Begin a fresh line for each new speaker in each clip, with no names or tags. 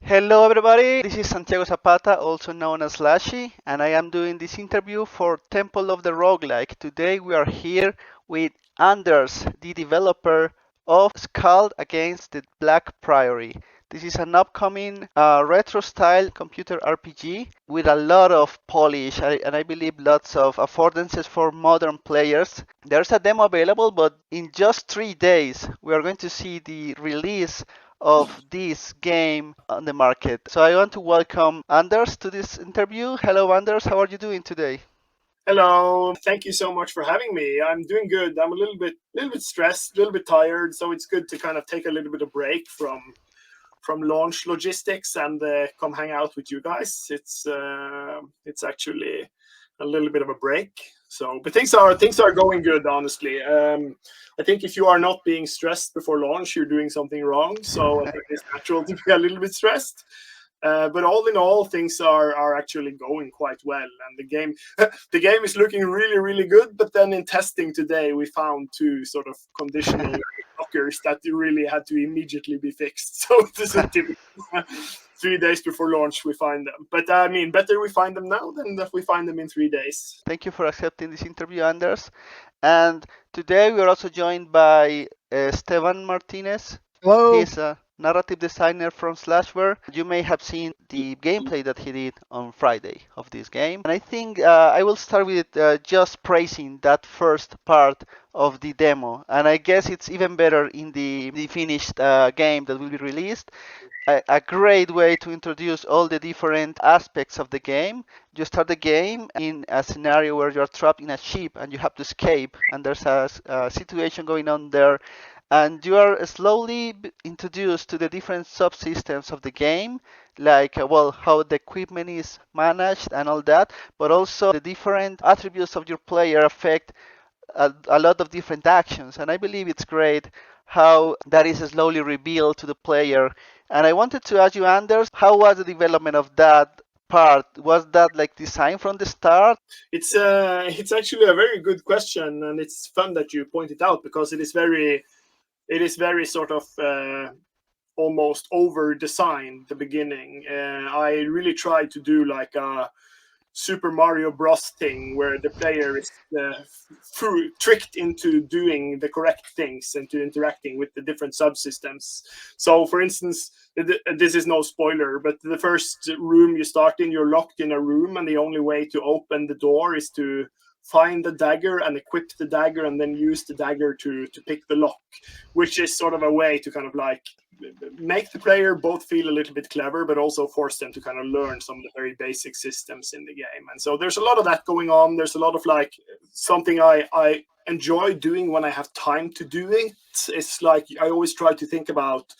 Hello, everybody. This is Santiago Zapata, also known as Lashy, and I am doing this interview for Temple of the Roguelike. Today, we are here with Anders, the developer of SKALD against the Black Priory. This is an upcoming retro-style computer RPG with a lot of polish and I believe lots of affordances for modern players. There's a demo available, but in just 3 days, we are going to see the release of this game on the market. So I want to welcome Anders to this interview. Hello, Anders. How are you doing today?
Hello, thank you so much for having me. I'm doing good. I'm a little bit stressed, a little bit tired, so it's good to kind of take a little bit of break from launch logistics and come hang out with you guys. It's actually a little bit of a break. So, but things are going good, honestly. I think if you are not being stressed before launch, you're doing something wrong. So I think it's natural to be a little bit stressed. But all in all, things are actually going quite well, and the game is looking really good. But then in testing today, we found two sort of conditional blockers that really had to immediately be fixed. So this is typical. 3 days before launch, we find them. But I mean, better we find them now than if we find them in 3 days.
Thank you for accepting this interview, Anders. And today we are also joined by Esteban Martinez.
Hello.
He's a narrative designer from Slashware. You may have seen the gameplay that he did on Friday of this game. And I think I will start with just praising that first part of the demo. And I guess it's even better in the finished game that will be released. A great way to introduce all the different aspects of the game. You start the game in a scenario where you're trapped in a ship and you have to escape, and there's a situation going on there, and you are slowly introduced to the different subsystems of the game, like well, how the equipment is managed and all that, but also the different attributes of your player affect a lot of different actions. And I believe it's great how that is slowly revealed to the player. And I wanted to ask you, Anders, how was the development of that part? Was that like designed from the start?
It's actually a very good question, and it's fun that you point it out because it is very sort of almost over designed the beginning. I really tried to do like a Super Mario Bros. Thing where the player is tricked into doing the correct things and to interacting with the different subsystems. So, for instance, this is no spoiler, but the first room you start in, you're locked in a room, and the only way to open the door is to find the dagger and equip the dagger and then use the dagger to pick the lock, which is sort of a way to kind of like make the player both feel a little bit clever, but also force them to kind of learn some of the very basic systems in the game. And so there's a lot of that going on. There's a lot of like something I enjoy doing when I have time to do it. It's like I always try to think about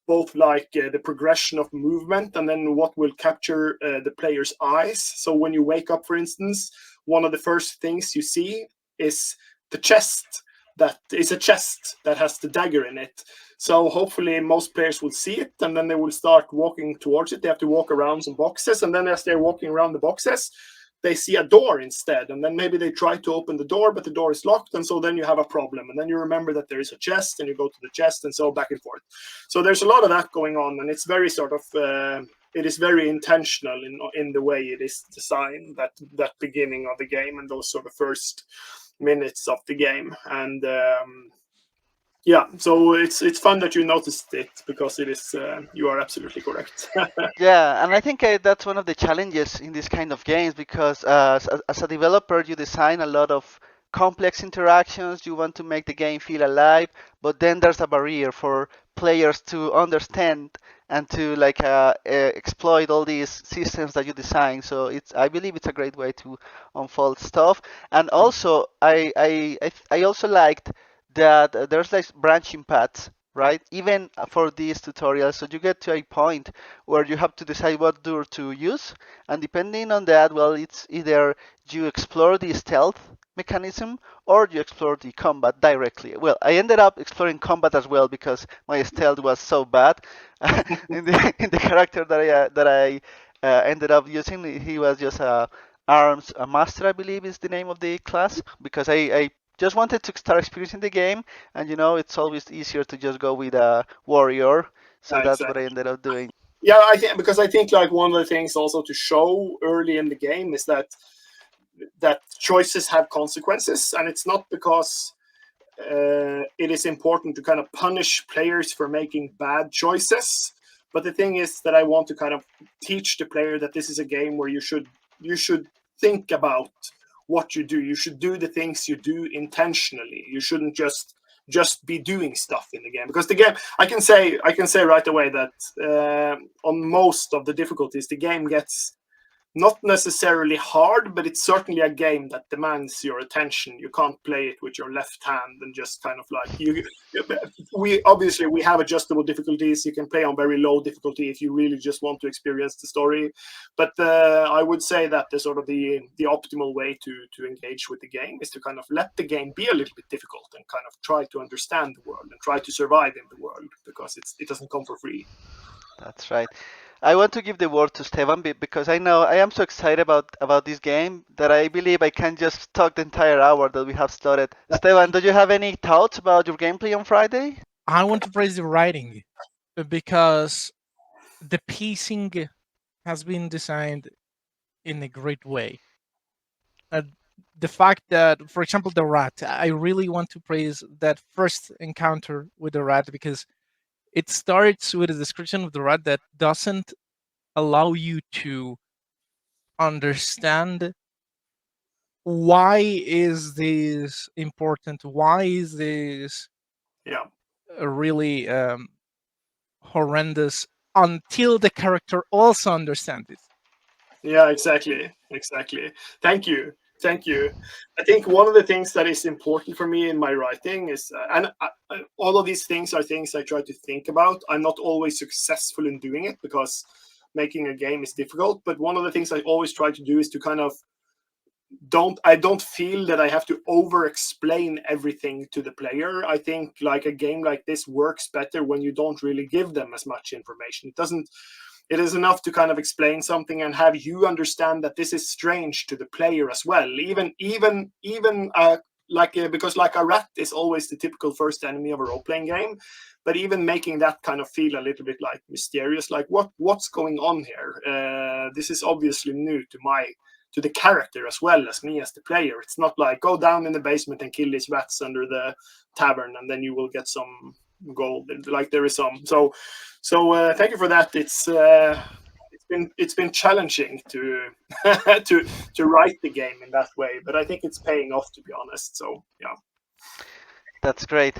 both like the progression of movement and then what will capture the player's eyes. So when you wake up, for instance, one of the first things you see is the chest. That is a chest that has the dagger in it. So hopefully most players will see it, and then they will start walking towards it. They have to walk around some boxes, and then as they're walking around the boxes, they see a door instead, and then maybe they try to open the door, but the door is locked, and so then you have a problem, and then you remember that there is a chest, and you go to the chest, and so back and forth. So there's a lot of that going on, and it's very sort of it is very intentional in the way it is designed, that beginning of the game and those sort of first minutes of the game. And yeah, so it's fun that you noticed it because it is you are absolutely correct.
Yeah, and I think that's one of the challenges in this kind of games because as a developer, you design a lot of complex interactions. You want to make the game feel alive, but then there's a barrier for players to understand and to like exploit all these systems that you design. So I believe it's a great way to unfold stuff. And also, I also liked that there's like branching paths, right? Even for these tutorials, so you get to a point where you have to decide what door to use, and depending on that, well, it's either you explore the stealth mechanism or you explore the combat directly. Well, I ended up exploring combat as well because my stealth was so bad in the character that I ended up using. He was just a master, I believe is the name of the class, because I just wanted to start experiencing the game, and it's always easier to just go with a warrior, so that's what I
Exactly.
ended up doing.
Yeah, I think because I think like one of the things also to show early in the game is that choices have consequences, and it's not because it is important to kind of punish players for making bad choices. But the thing is that I want to kind of teach the player that this is a game where you should think about what you do. You should do the things you do intentionally. You shouldn't just be doing stuff in the game, because the game, I can say right away that on most of the difficulties the game gets not necessarily hard, but it's certainly a game that demands your attention. You can't play it with your left hand and just kind of like you. We have adjustable difficulties. You can play on very low difficulty if you really just want to experience the story. But I would say that the sort of the optimal way to engage with the game is to kind of let the game be a little bit difficult and kind of try to understand the world and try to survive in the world, because it doesn't come for free.
That's right. I want to give the word to Stevan because I know I am so excited about this game that I believe I can just talk the entire hour that we have started. Stevan, do you have any thoughts about your gameplay on Friday?
I want to praise the writing because the pacing has been designed in a great way. Uh, the fact that, for example, the rat, I really want to praise that first encounter with the rat because it starts with a description of the rat that doesn't allow you to understand why is this important, why is this
Yeah.
really horrendous until the character also understands it.
Yeah, exactly. Exactly. Thank you. Thank you. I think one of the things that is important for me in my writing is, all of these things are things I try to think about. I'm not always successful in doing it because making a game is difficult. But one of the things I always try to do is to kind of don't feel that I have to over explain everything to the player. I think like a game like this works better when you don't really give them as much information. It is enough to kind of explain something and have you understand that this is strange to the player as well. Because like a rat is always the typical first enemy of a role playing game, but even making that kind of feel a little bit like mysterious, like what's going on here? This is obviously new to the character as well as me as the player. It's not like go down in the basement and kill these rats under the tavern and then you will get some gold. Like there is some. So thank you for that. It's been challenging to to write the game in that way, but I think it's paying off, to be honest. So yeah.
That's great.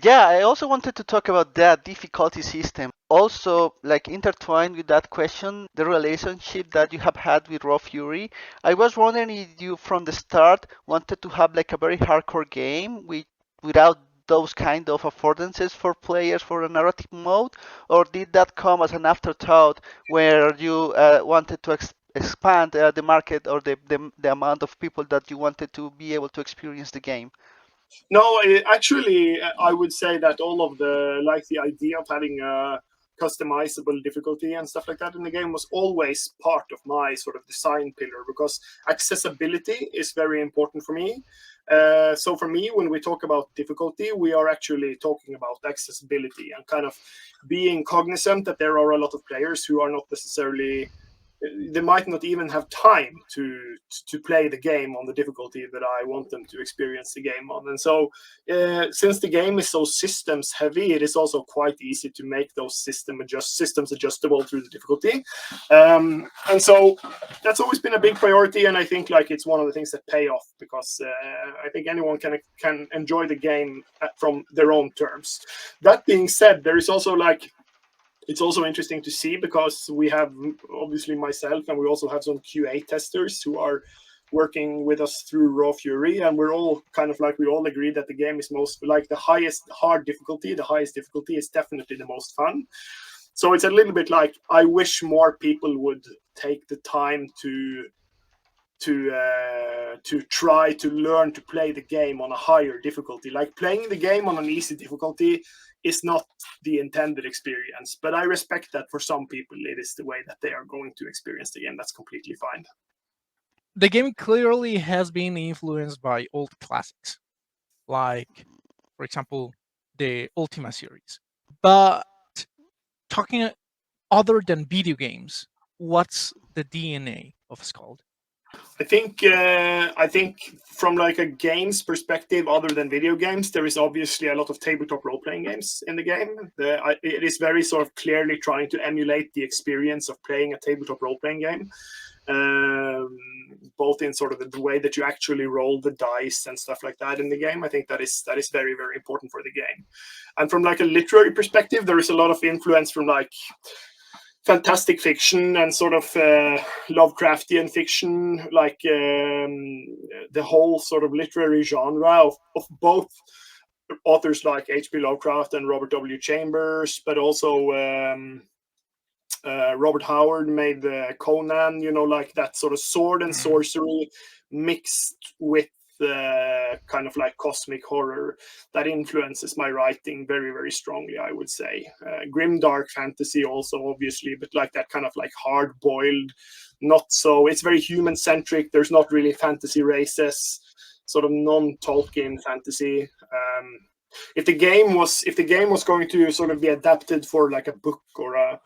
Yeah, I also wanted to talk about that difficulty system. Also, like intertwined with that question, the relationship that you have had with Raw Fury. I was wondering if you, from the start, wanted to have like a very hardcore game without those kind of affordances for players for a narrative mode, or did that come as an afterthought where you wanted to expand the market or the amount of people that you wanted to be able to experience the game?
No, actually, I would say that all of the idea of having a customizable difficulty and stuff like that in the game was always part of my sort of design pillar, because accessibility is very important for me. So for me, when we talk about difficulty, we are actually talking about accessibility and kind of being cognizant that there are a lot of players who are not necessarily, they might not even have time to play the game on the difficulty that I want them to experience the game on. And so, since the game is so systems heavy, it is also quite easy to make those systems adjustable through the difficulty. And so that's always been a big priority, and I think like it's one of the things that pay off, because I think anyone can enjoy the game from their own terms. That being said, there is also like, it's also interesting to see, because we have obviously myself and we also have some QA testers who are working with us through Raw Fury, and we're all kind of like, we all agree that the game is most like the highest difficulty is definitely the most fun. So it's a little bit like, I wish more people would take the time to try to learn to play the game on a higher difficulty. Like playing the game on an easy difficulty is not the intended experience, but I respect that for some people it is the way that they are going to experience the game. That's completely fine.
The game clearly has been influenced by old classics, like, for example, the Ultima series. But talking other than video games, what's the DNA of SKALD?
I think from like a games perspective, other than video games, there is obviously a lot of tabletop role-playing games in the game. It is very sort of clearly trying to emulate the experience of playing a tabletop role-playing game, both in sort of the way that you actually roll the dice and stuff like that in the game. I think that is very, very important for the game. And from like a literary perspective, there is a lot of influence from like fantastic fiction and sort of Lovecraftian fiction, like the whole sort of literary genre of both authors like H.P. Lovecraft and Robert W. Chambers, but also Robert Howard made Conan, you know, like that sort of sword and sorcery mixed with kind of like cosmic horror that influences my writing very, very strongly, I would say. Grim dark fantasy also, obviously, but like that kind of like hard-boiled, not so, it's very human-centric. There's not really fantasy races, sort of non-Tolkien fantasy. If the game was going to sort of be adapted for like a book or a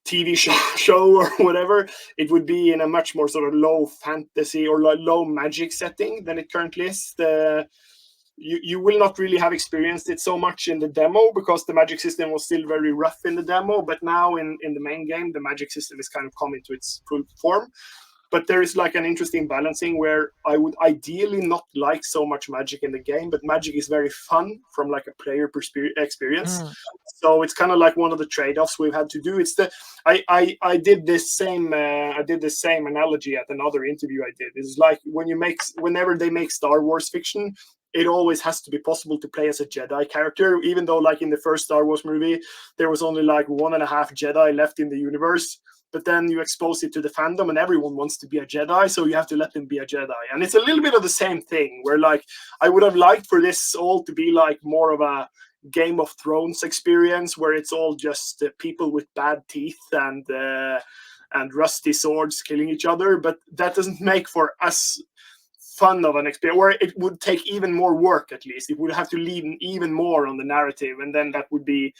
TV show or whatever, it would be in a much more sort of low fantasy or low magic setting than it currently is. You will not really have experienced it so much in the demo because the magic system was still very rough in the demo, but now in the main game, the magic system is kind of coming to its full form. But there is like an interesting balancing where I would ideally not like so much magic in the game, but magic is very fun from like a player experience. So it's kind of like one of the trade-offs we've had to do. It's I did this same analogy at another interview I did. It's like whenever they make Star Wars fiction, it always has to be possible to play as a Jedi character, even though like in the first Star Wars movie, there was only like 1.5 Jedi left in the universe. But then you expose it to the fandom and everyone wants to be a Jedi, so you have to let them be a Jedi. And it's a little bit of the same thing, where like I would have liked for this all to be like more of a Game of Thrones experience, where it's all just people with bad teeth and rusty swords killing each other. But that doesn't make for us fun of an experience, where it would take even more work. At least it would have to lean even more on the narrative, and then that would be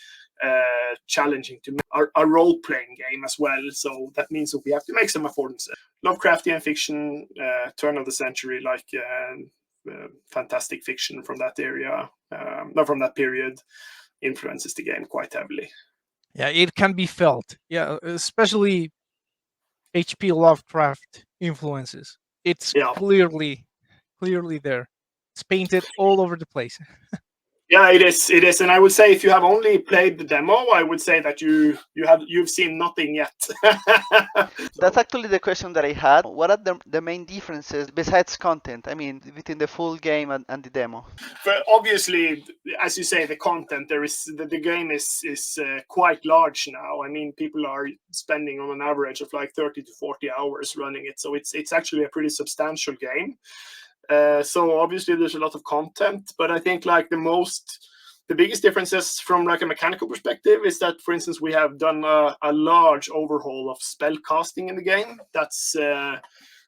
challenging to make a role-playing game as well. So that means that we have to make some affordances. Lovecraftian fiction, turn of the century, like fantastic fiction from that area, not from that period, influences the game quite heavily.
Yeah, it can be felt. Yeah, especially H.P. Lovecraft influences. It's clearly there. It's painted all over the place.
Yeah, it is, and I would say if you have only played the demo, I would say that you've seen nothing yet.
That's actually the question that I had. What are the main differences besides content? I mean, between the full game and the demo.
But obviously, as you say, the content the game is quite large now. I mean, people are spending on an average of like 30 to 40 hours running it, so it's actually a pretty substantial game. So obviously there's a lot of content, but I think like the biggest differences from like a mechanical perspective is that, for instance, we have done a large overhaul of spell casting in the game. That's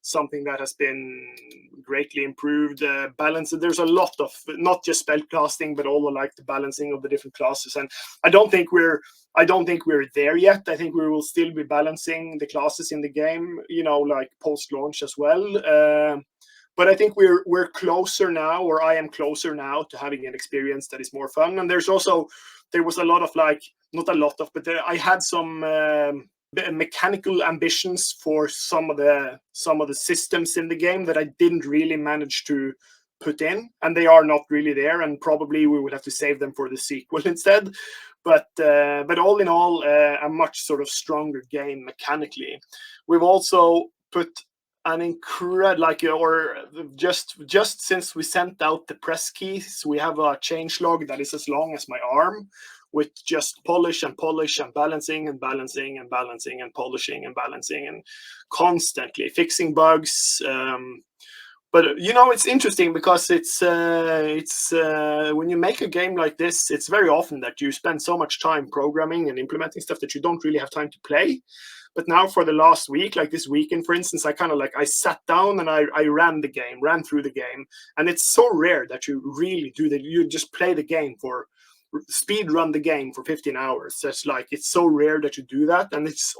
something that has been greatly improved. Balance. There's a lot of not just spell casting, but all like the balancing of the different classes. And I don't think we're there yet. I think we will still be balancing the classes in the game, you know, like post-launch as well. But I think we're closer now, or I am closer now to having an experience that is more fun. And there was a lot of like, not a lot of, but I had some mechanical ambitions for some of the systems in the game that I didn't really manage to put in, and they are not really there. And probably we would have to save them for the sequel instead. But all in all, a much sort of stronger game mechanically. We've also put an just since we sent out the press keys, we have a change log that is as long as my arm, with just polish and balancing and balancing and balancing and polishing and balancing and constantly fixing bugs. But you know, it's interesting because it's when you make a game like this, it's very often that you spend so much time programming and implementing stuff that you don't really have time to play. But now for the last week, like this weekend, for instance, I sat down and I ran through the game. And it's so rare that you really do that. You just play the game for speed run the game for 15 hours. That's like, it's so rare that you do that, and it's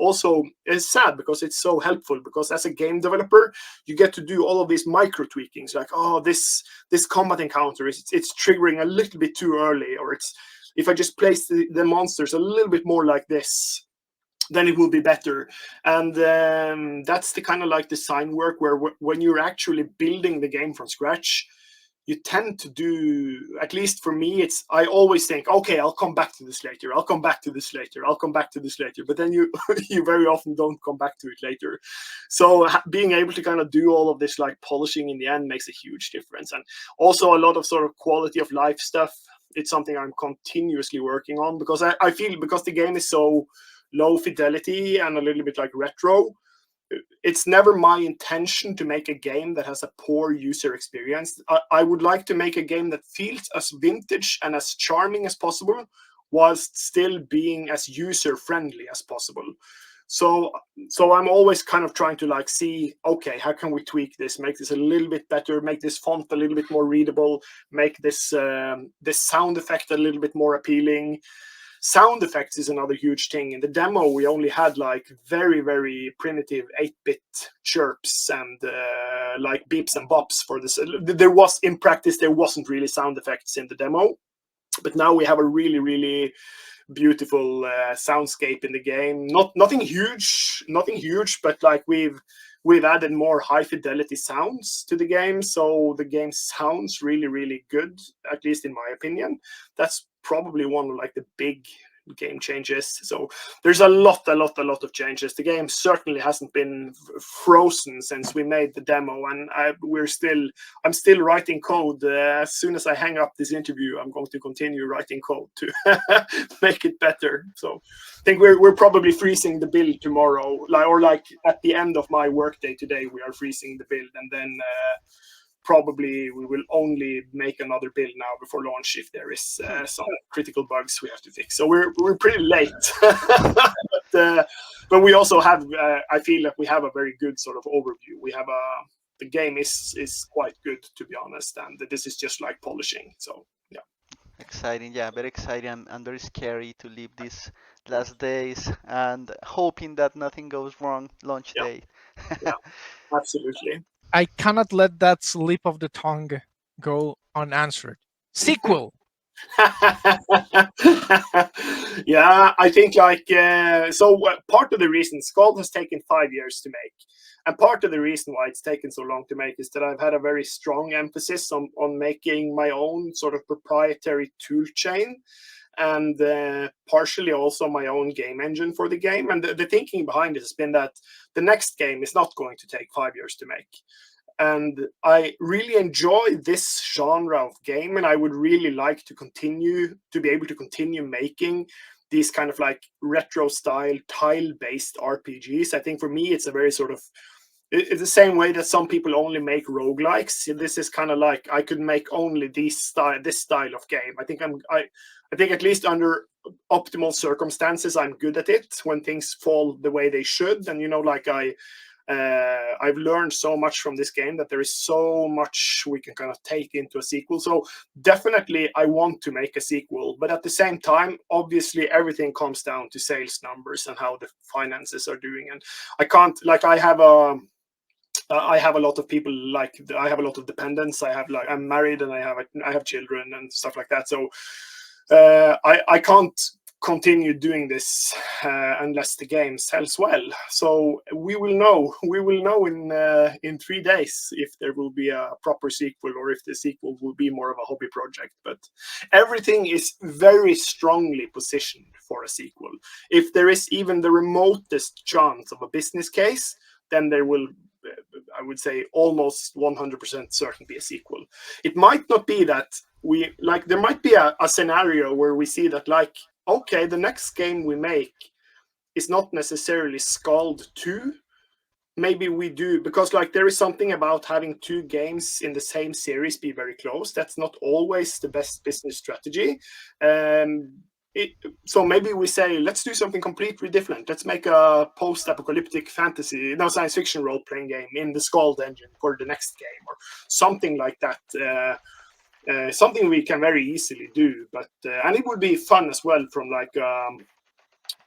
sad because it's so helpful, because as a game developer you get to do all of these micro tweakings, like, oh, this combat encounter it's triggering a little bit too early, or it's, if I just place the monsters a little bit more like this, then it will be better. And that's the kind of like design work where when you're actually building the game from scratch, you tend to do, at least for me, it's, I always think, okay, I'll come back to this later, I'll come back to this later, I'll come back to this later, but then you you very often don't come back to it later. So being able to kind of do all of this like polishing in the end makes a huge difference. And also a lot of sort of quality of life stuff, it's something I'm continuously working on, because I feel, because the game is so low fidelity and a little bit like retro, it's never my intention to make a game that has a poor user experience. I would like to make a game that feels as vintage and as charming as possible, whilst still being as user friendly as possible. So I'm always kind of trying to like see, okay, how can we tweak this, make this a little bit better, make this font a little bit more readable, make this this sound effect a little bit more appealing. Sound effects is another huge thing. In the demo, we only had like very, very primitive 8-bit chirps and like beeps and bops for this. There was, in practice, there wasn't really sound effects in the demo, but now we have a really, really beautiful soundscape in the game. Nothing huge, but like we've added more high fidelity sounds to the game, so the game sounds really, really good, at least in my opinion. That's probably one of like the big game changes. So there's a lot of changes. The game certainly hasn't been frozen since we made the demo, and I'm still writing code. As soon as I hang up this interview, I'm going to continue writing code to make it better. So I think we're probably freezing the build tomorrow, like at the end of my workday today, we are freezing the build, and then probably we will only make another build now before launch if there is some critical bugs we have to fix. So we're pretty late, but we also have. I feel like we have a very good sort of overview. We have the game is quite good, to be honest, and this is just like polishing. So yeah.
Exciting, yeah, very exciting and very scary to live these last days and hoping that nothing goes wrong launch
Yeah.
day.
Yeah, absolutely.
I cannot let that slip of the tongue go unanswered. Sequel.
Yeah, I think like part of the reason SKALD has taken 5 years to make, and part of the reason why it's taken so long to make, is that I've had a very strong emphasis on making my own sort of proprietary tool chain, and partially also my own game engine for the game. And the thinking behind it has been that the next game is not going to take 5 years to make. And I really enjoy this genre of game, and I would really like to be able to continue making these kind of like retro style tile-based RPGs. I think for me, it's a very sort of, it's the same way that some people only make roguelikes. This is kind of like, I could make only this style of game. I think at least under optimal circumstances, I'm good at it when things fall the way they should. And like I've learned so much from this game that there is so much we can kind of take into a sequel. So definitely I want to make a sequel, but at the same time, obviously everything comes down to sales numbers and how the finances are doing. And I can't, like, I have a lot of people, like I have a lot of dependents. I'm married and I have children and stuff like that. So I can't continue doing this unless the game sells well. So we will know in 3 days if there will be a proper sequel, or if the sequel will be more of a hobby project. But everything is very strongly positioned for a sequel. If there is even the remotest chance of a business case, then there will, I would say, almost 100% certain be a sequel. It might not be that there might be a scenario where we see that, like, okay, the next game we make is not necessarily SKALD 2. Maybe we do, because like there is something about having 2 games in the same series be very close. That's not always the best business strategy. So maybe we say, let's do something completely different. Let's make a post-apocalyptic science fiction role-playing game in the SKALD engine for the next game, or something like that. something we can very easily do, but and it would be fun as well from like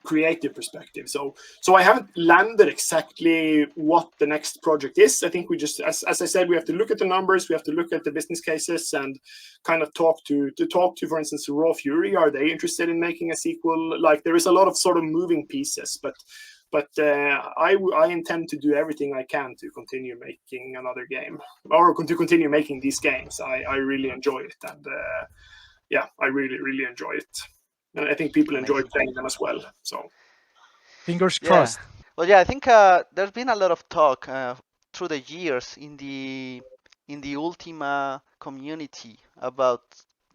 creative perspective. So I haven't landed exactly what the next project is. I think we just, as I said, we have to look at the numbers, we have to look at the business cases, and kind of talk to, for instance, Raw Fury. Are they interested in making a sequel? Like, there is a lot of sort of moving pieces, but I intend to do everything I can to continue making another game, or to continue making these games. I really enjoy it, and yeah, I really enjoy it, and I think people enjoy
Amazing.
playing them as well. So
Fingers
Yeah.
crossed.
Well, yeah, I think there's been a lot of talk through the years in the Ultima community about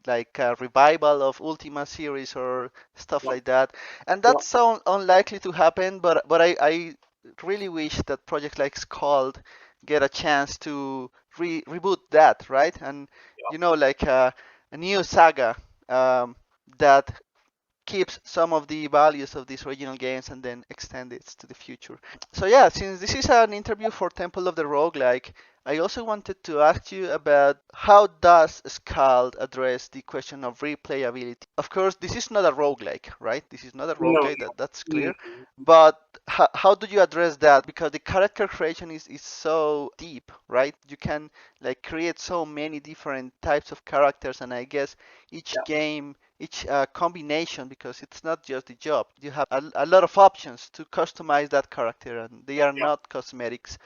like a revival of Ultima series or stuff
yeah,
like that, and
yeah,
that's so unlikely to happen. But I really wish that projects like SKALD get a chance to reboot that, right? And
yeah.
you know, like a new saga that keeps some of the values of these original games and then extend it to the future. So yeah, since this is an interview for Temple of the Roguelike, I also wanted to ask you about how does SKALD address the question of replayability? Of course, this is not a roguelike, right? This is not a
No,
roguelike, that's
no.
clear. But how do you address that? Because the character creation is so deep, right? You can like create so many different types of characters, and I guess each
Yeah,
game, each combination, because it's not just the job, you have a lot of options to customize that character, and they are
yeah.
not cosmetics.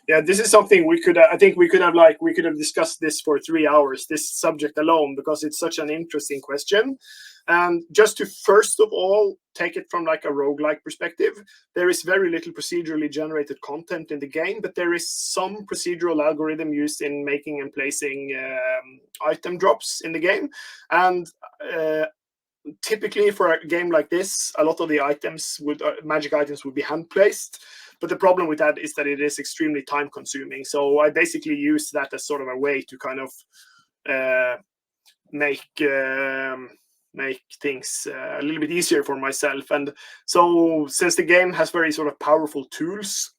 Yeah, this is something we could, I think we could have, like, we could have discussed this for 3 hours, this subject alone, because it's such an interesting question. And just to first of all take it from like a roguelike perspective, there is very little procedurally generated content in the game, but there is some procedural algorithm used in making and placing item drops in the game. And typically for a game like this, a lot of the items would magic items would be hand placed, but the problem with that is that it is extremely time consuming. So I basically use that as sort of a way to kind of make things a little bit easier for myself. And so since the game has very sort of powerful tools,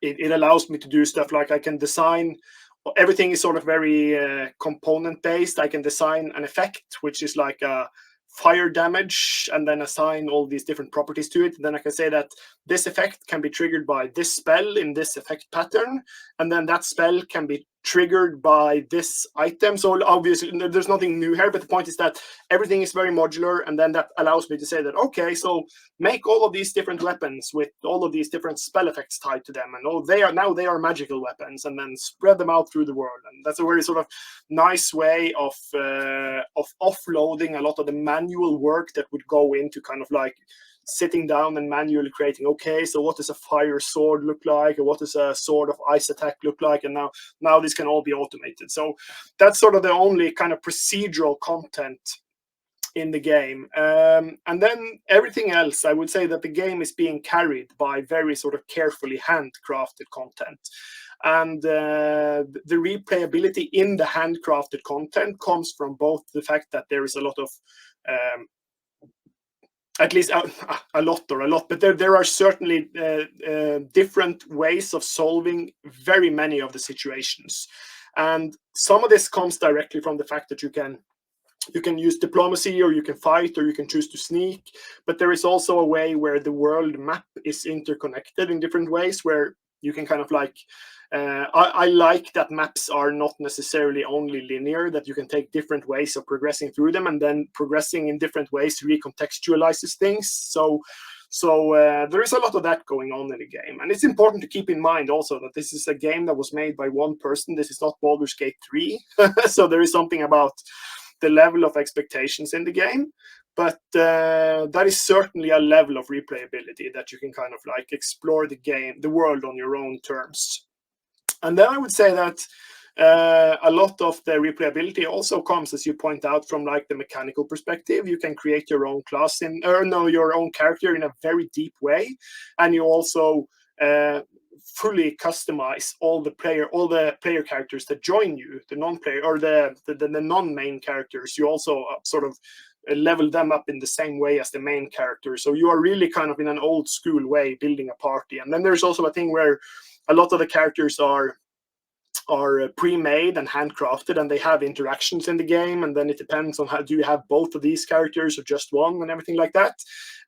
it allows me to do stuff like I can design, everything is sort of very component based. I can design an effect which is like a fire damage and then assign all these different properties to it. And then I can say that this effect can be triggered by this spell in this effect pattern, and then that spell can be triggered by this item. So obviously there's nothing new here, but the point is that everything is very modular, and then that allows me to say that, okay, so make all of these different weapons with all of these different spell effects tied to them, and they are magical weapons, and then spread them out through the world. And that's a very sort of nice way of offloading a lot of the manual work that would go into kind of like sitting down and manually creating, okay, so what does a fire sword look like, or what does a sword of ice attack look like, and now this can all be automated. So that's sort of the only kind of procedural content in the game. And then everything else, I would say that the game is being carried by very sort of carefully handcrafted content. And the replayability in the handcrafted content comes from both the fact that there is a lot of at least a lot, but there are certainly different ways of solving very many of the situations. And some of this comes directly from the fact that you can use diplomacy, or you can fight, or you can choose to sneak. But there is also a way where the world map is interconnected in different ways, where you can kind of like I like that maps are not necessarily only linear, that you can take different ways of progressing through them, and then progressing in different ways recontextualizes things. So there is a lot of that going on in the game. And it's important to keep in mind also that this is a game that was made by one person. This is not Baldur's Gate 3. So there is something about the level of expectations in the game. But that is certainly a level of replayability that you can kind of like explore the world on your own terms. And then I would say that a lot of the replayability also comes, as you point out, from like the mechanical perspective. You can create your own class your own character in a very deep way, and you also fully customize all the player characters that join you, the non-player or the non-main characters. You also sort of level them up in the same way as the main character. So you are really kind of in an old school way building a party. And then there's also a thing where a lot of the characters are are pre-made and handcrafted, and they have interactions in the game, and then it depends on how do you have both of these characters or just one and everything like that.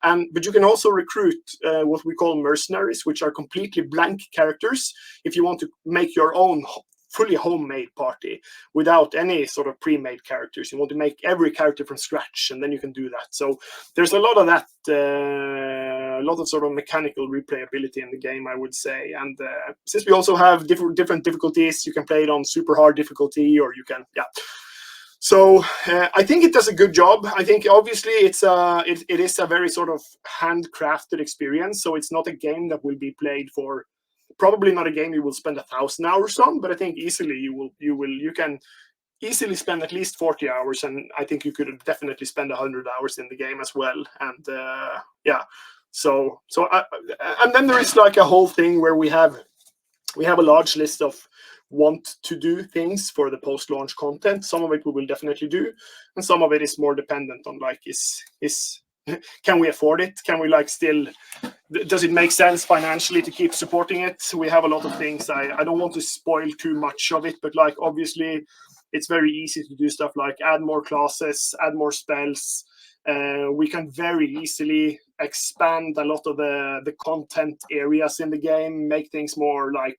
But you can also recruit what we call mercenaries, which are completely blank characters if you want to make your own fully homemade party without any sort of pre-made characters. You want to make every character from scratch, and then you can do that. So there's a lot of that, a lot of sort of mechanical replayability in the game, I would say. And since we also have different difficulties, you can play it on super hard difficulty, or you can, yeah. So I think it does a good job. I think obviously it is a very sort of handcrafted experience. So it's not a game that will be played for, probably not a game you will spend 1,000 hours on, but I think easily you can easily spend at least 40 hours, and I think you could definitely spend 100 hours in the game as well. And yeah, and then there is like a whole thing where we have a large list of want to do things for the post-launch content. Some of it we will definitely do, and some of it is more dependent on like is can we afford it? Can we like still, does it make sense financially to keep supporting it? We have a lot of things. I don't want to spoil too much of it, but like obviously it's very easy to do stuff like add more classes, add more spells. We can very easily expand a lot of the content areas in the game, make things more like,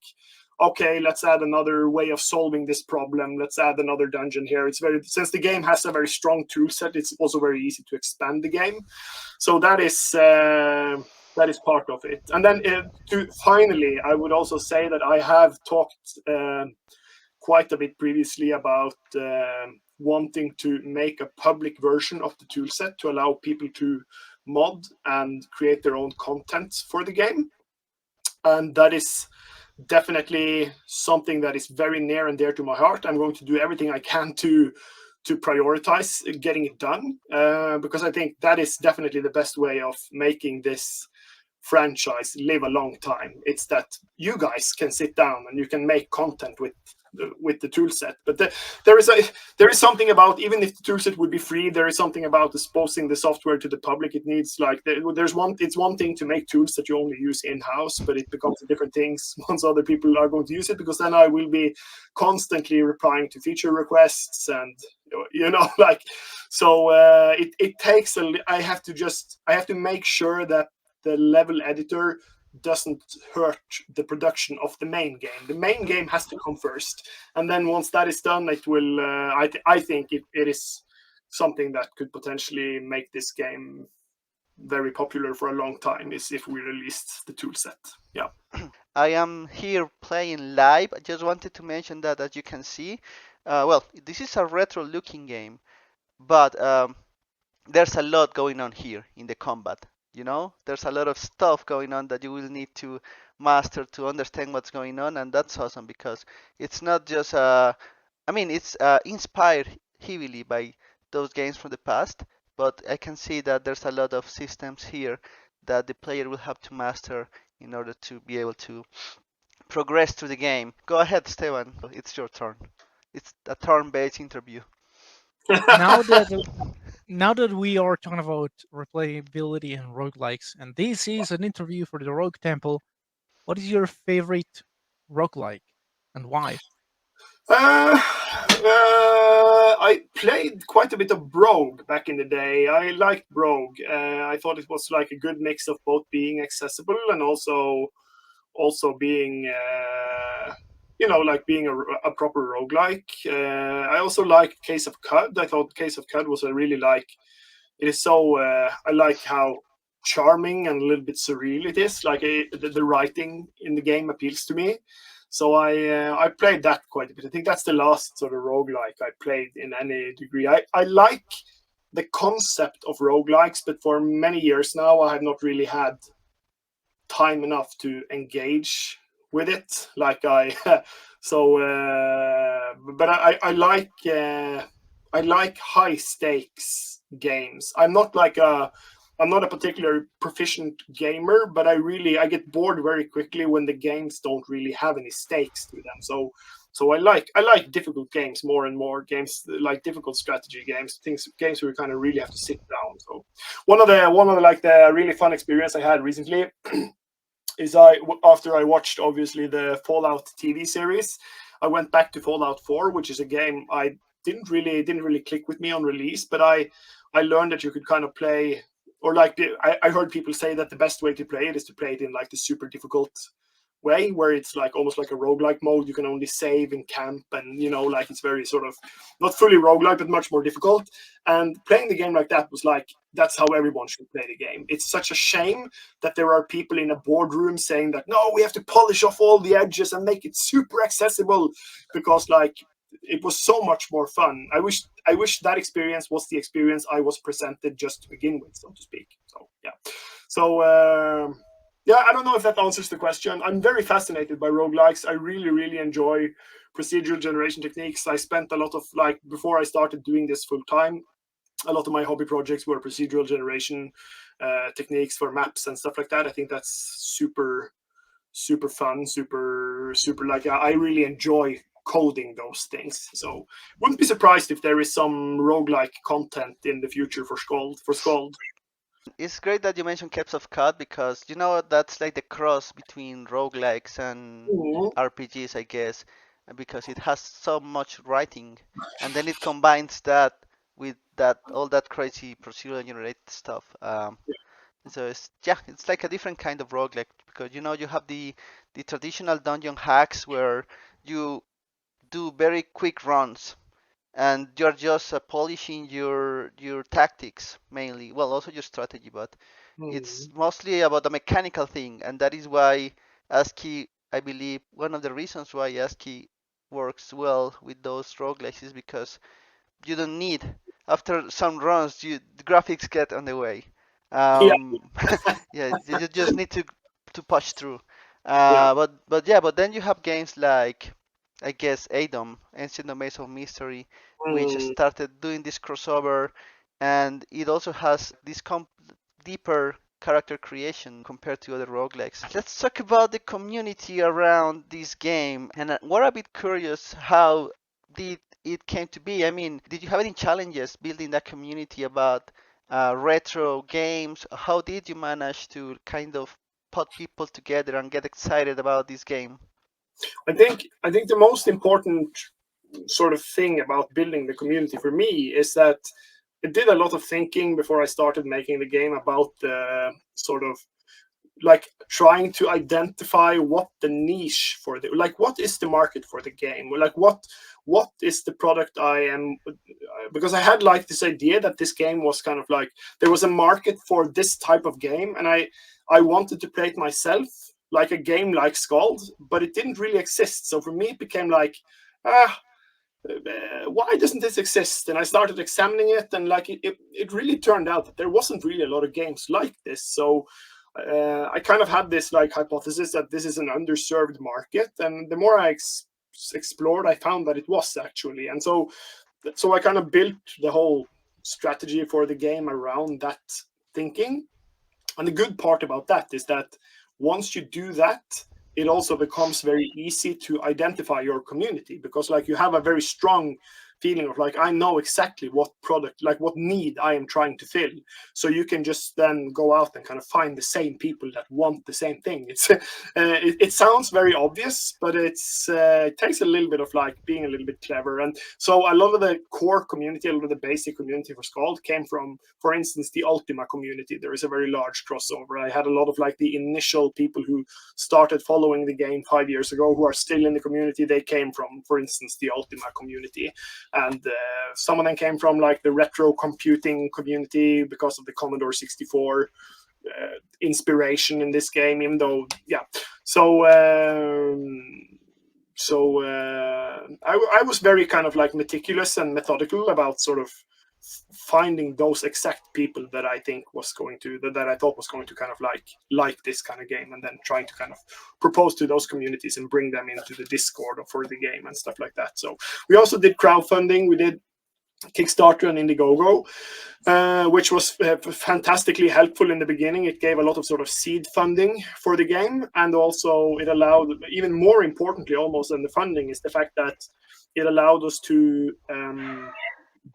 okay, let's add another way of solving this problem. Let's add another dungeon here. It's very, since the game has a very strong tool set, it's also very easy to expand the game. So that is part of it. And then finally, I would also say that I have talked quite a bit previously about wanting to make a public version of the toolset to allow people to mod and create their own content for the game. And that is definitely something that is very near and dear to my heart. I'm going to do everything I can to prioritize getting it done, because I think that is definitely the best way of making this franchise live a long time. It's that you guys can sit down and you can make content with the tool set. But there is something about, even if the tool set would be free, there is something about exposing the software to the public. It needs like it's one thing to make tools that you only use in-house, but it becomes different things once other people are going to use it, because then I will be constantly replying to feature requests, and like, so it takes I have to make sure that the level editor doesn't hurt the production of the main game. The main game has to come first, and then once that is done, it will. I think it is something that could potentially make this game very popular for a long time. Is if we released the tool set. Yeah.
I am here playing live. I just wanted to mention that, as you can see, well, this is a retro-looking game, but there's a lot going on here in the combat. There's a lot of stuff going on that you will need to master to understand what's going on, and that's awesome because it's not just it's inspired heavily by those games from the past, but I can see that there's a lot of systems here that the player will have to master in order to be able to progress through the game. Go ahead, Esteban. It's your turn. It's a turn-based interview.
Now that we are talking about replayability and roguelikes, and this is an interview for the Rogue Temple, what is your favorite roguelike and why?
I played quite a bit of Brogue back in the day. I liked Brogue. I thought it was like a good mix of both being accessible and also being like being a proper roguelike. I also liked Case of Cud. I thought Case of Cud was it is so I like how charming and a little bit surreal it is. Like the writing in the game appeals to me. So I played that quite a bit. I think that's the last sort of roguelike I played in any degree. I like the concept of roguelikes, but for many years now I have not really had time enough to engage with it. Like but I like high stakes games. I'm not a particular proficient gamer, but I get bored very quickly when the games don't really have any stakes to them. So I like difficult games more and more. Games like difficult strategy games, games where you kind of really have to sit down. So one of the like the really fun experience I had recently is after I watched obviously the Fallout TV series, I went back to Fallout 4, which is a game I didn't really click with me on release, but I learned that you could kind of play, or like I heard people say that the best way to play it is to play it in like the super difficult way, where it's like almost like a roguelike mode. You can only save in camp, and like it's very sort of not fully roguelike, but much more difficult. And playing the game like that was like, that's how everyone should play the game. It's such a shame that there are people in a boardroom saying that no, we have to polish off all the edges and make it super accessible, because like it was so much more fun. I wish that experience was the experience I was presented just to begin with, so to speak. So yeah. So yeah, I don't know if that answers the question. I'm very fascinated by roguelikes. I really, really enjoy procedural generation techniques. I spent a lot of, like, before I started doing this full time, a lot of my hobby projects were procedural generation techniques for maps and stuff like that. I think that's super, super fun, super, like, I really enjoy coding those things. So wouldn't be surprised if there is some roguelike content in the future for SKALD.
It's great that you mentioned Caps of Cod because that's like the cross between roguelikes and
Mhm.
RPGs, I guess, because it has so much writing, and then it combines that with that all that crazy procedural generated stuff. So it's like a different kind of roguelike because you have the traditional dungeon hacks where you do very quick runs and you're just polishing your tactics mainly. Well, also your strategy, but it's
Mhm.
mostly about the mechanical thing, and that is why ASCII, I believe, one of the reasons why ASCII works well with those roguelikes is because you don't need after some runs the graphics get on the way.
Yeah,
um yeah, you just need to push through.
yeah.
But then you have games like, I guess, Adom, Ancient Domains of Mystery, which
Mm.
started doing this crossover, and it also has this deeper character creation compared to other roguelikes. Let's talk about the community around this game, and we're a bit curious how did it came to be. I mean, did you have any challenges building that community about retro games? How did you manage to kind of put people together and get excited about this game?
I think the most important sort of thing about building the community for me is that I did a lot of thinking before I started making the game about the sort of like trying to identify what the niche for the, like, what is the market for the game, like what is the product I am, because I had like this idea that this game was kind of like there was a market for this type of game, and I wanted to play it myself, like a game like SKALD, but it didn't really exist. So for me it became like, ah, why doesn't this exist? And I started examining it, and like it really turned out that there wasn't really a lot of games like this. So I kind of had this like hypothesis that this is an underserved market, and the more I explored, I found that it was actually. And so I kind of built the whole strategy for the game around that thinking. And the good part about that is that once you do that, it also becomes very easy to identify your community, because like you have a very strong feeling of like, I know exactly what product, like what need I am trying to fill. So you can just then go out and kind of find the same people that want the same thing. It sounds very obvious, but it takes a little bit of like being a little bit clever. And so a lot of the core community, a lot of the basic community for SKALD came from, for instance, the Ultima community. There is a very large crossover. I had a lot of like the initial people who started following the game 5 years ago who are still in the community. They came from, for instance, the Ultima community, and some of them came from like the retro computing community because of the Commodore 64 inspiration in this game. Even though, yeah, so I was very kind of like meticulous and methodical about sort of finding those exact people that I think was going to, that I thought was going to kind of like this kind of game, and then trying to kind of propose to those communities and bring them into the Discord for the game and stuff like that. So we also did crowdfunding. We did Kickstarter and Indiegogo, which was fantastically helpful in the beginning. It gave a lot of sort of seed funding for the game, and also it allowed, even more importantly almost than the funding, is the fact that it allowed us to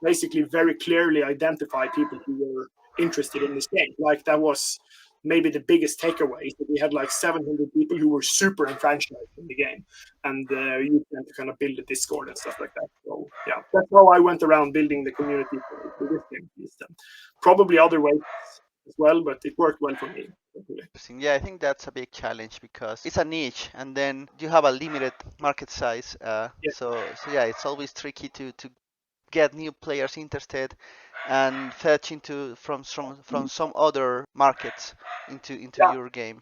basically very clearly identify people who were interested in this game. Like that was maybe the biggest takeaway, that we had like 700 people who were super enfranchised in the game. and use them to kind of build a Discord and stuff like that. So yeah, that's how I went around building the community for this game system. Probably other ways as well, but it worked well for me.
Interesting. Yeah, I think that's a big challenge because it's a niche, and then you have a limited market size.
Yeah.
So yeah, it's always tricky to get new players interested and fetch into from some other markets into
Yeah.
your game.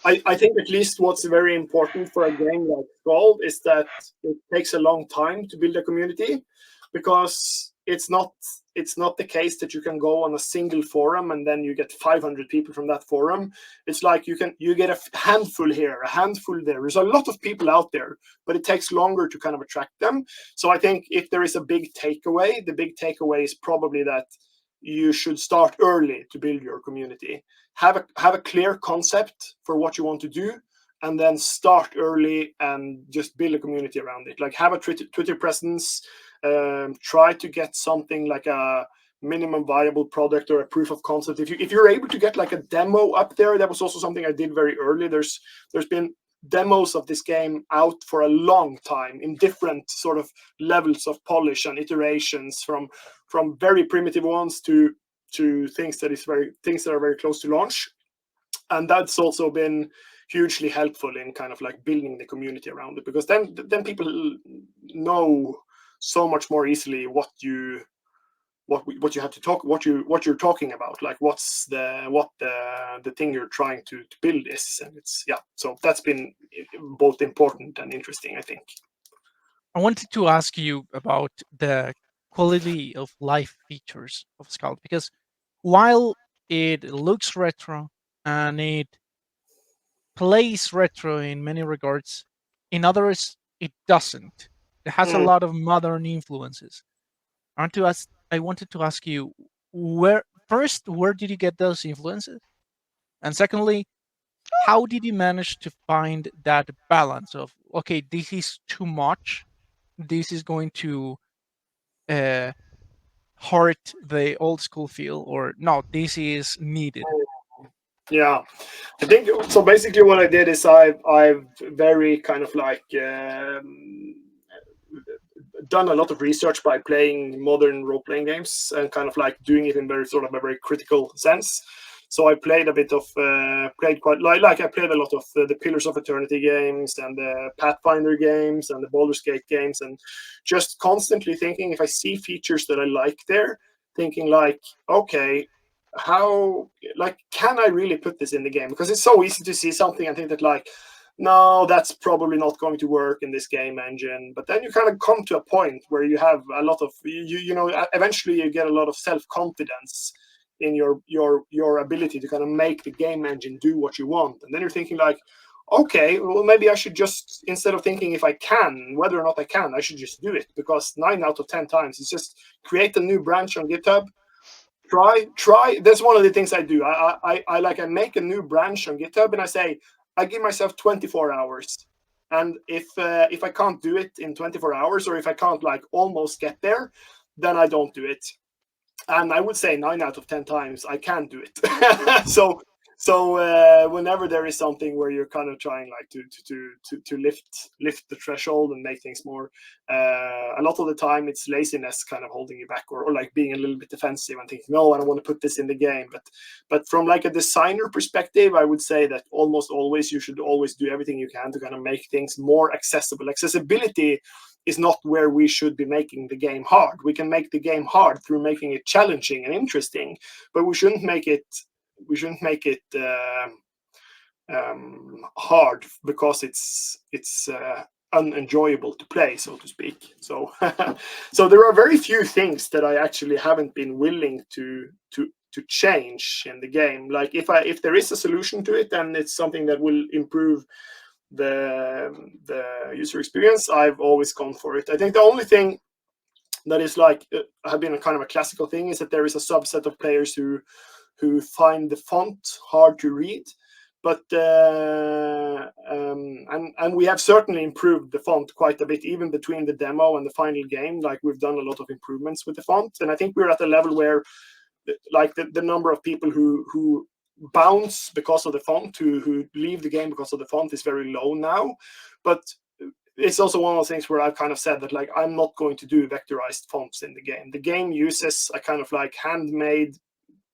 I think at least what's very important for a game like SKALD is that it takes a long time to build a community, because it's not the case that you can go on a single forum and then you get 500 people from that forum. It's like you get a handful here, a handful there. There's a lot of people out there, but it takes longer to kind of attract them. So I think if there is a big takeaway, the big takeaway is probably that you should start early to build your community. Have a clear concept for what you want to do, and then start early and just build a community around it. Like, have a Twitter presence. Try to get something like a minimum viable product or a proof of concept. If you're able to get like a demo up there, that was also something I did very early. There's been demos of this game out for a long time in different sort of levels of polish and iterations, from very primitive ones to things that are very close to launch. And that's also been hugely helpful in kind of like building the community around it, because then people know so much more easily what you have to talk, what you're talking about, like what the thing you're trying to build is. And it's, yeah, so that's been both important and interesting, I think.
I wanted to ask you about the quality of life features of SKALD, because while it looks retro and it plays retro in many regards, in others it doesn't. It has a
Mm.
lot of modern influences. I wanted to ask you, where did you get those influences? And secondly, how did you manage to find that balance of, okay, this is too much, this is going to uh, hurt the old school feel, or no, this is needed?
Yeah, I think so. Basically, what I did is I've very kind of like done a lot of research by playing modern role playing games and kind of like doing it in very sort of a very critical sense. So I played a bit of played quite like I played a lot of the Pillars of Eternity games and the Pathfinder games and the Baldur's Gate games, and just constantly thinking, if I see features that I like there, thinking like, okay, how, like, can I really put this in the game? Because it's so easy to see something and think that like, no, that's probably not going to work in this game engine. But then you kind of come to a point where you have a lot of you know, eventually you get a lot of self-confidence in your ability to kind of make the game engine do what you want. And then you're thinking like, okay, well, maybe I should just, instead of thinking if I can, whether or not I can, I should just do it, because 9 out of 10 times it's just create a new branch on GitHub. Try. That's one of the things I do. I make a new branch on GitHub and I say, I give myself 24 hours. And if I can't do it in 24 hours, or if I can't like almost get there, then I don't do it. And I would say 9 out of 10 times I can do it. So whenever there is something where you're kind of trying like to lift the threshold and make things more, a lot of the time it's laziness kind of holding you back, or like being a little bit defensive and thinking, no, I don't want to put this in the game. But from like a designer perspective, I would say that almost always you should always do everything you can to kind of make things more accessible. Accessibility is not where we should be making the game hard. We can make the game hard through making it challenging and interesting, but we shouldn't make it hard because it's unenjoyable to play, so to speak. So so there are very few things that I actually haven't been willing to change in the game. Like if there is a solution to it and it's something that will improve the user experience, I've always gone for it. I think the only thing that is like have been a kind of a classical thing is that there is a subset of players who find the font hard to read, but and we have certainly improved the font quite a bit, even between the demo and the final game. Like, we've done a lot of improvements with the font, and I think we're at a level where like the number of people who bounce because of the font, who leave the game because of the font, is very low now. But it's also one of those things where I've kind of said that like I'm not going to do vectorized fonts in the game. The game uses a kind of like handmade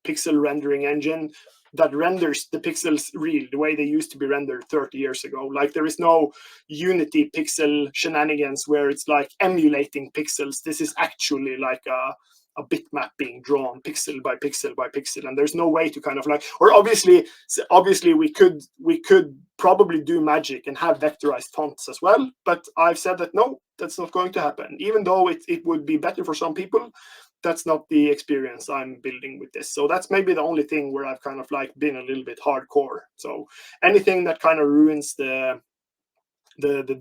pixel rendering engine that renders the pixels real the way they used to be rendered 30 years ago. Like there is no Unity pixel shenanigans where it's like emulating pixels. This is actually like a bitmap being drawn pixel by pixel by pixel, and there's no way to kind of like, or obviously we could probably do magic and have vectorized fonts as well, but I've said that no, that's not going to happen. Even though it would be better for some people, that's not the experience I'm building with this. So that's maybe the only thing where I've kind of like been a little bit hardcore. So anything that kind of ruins the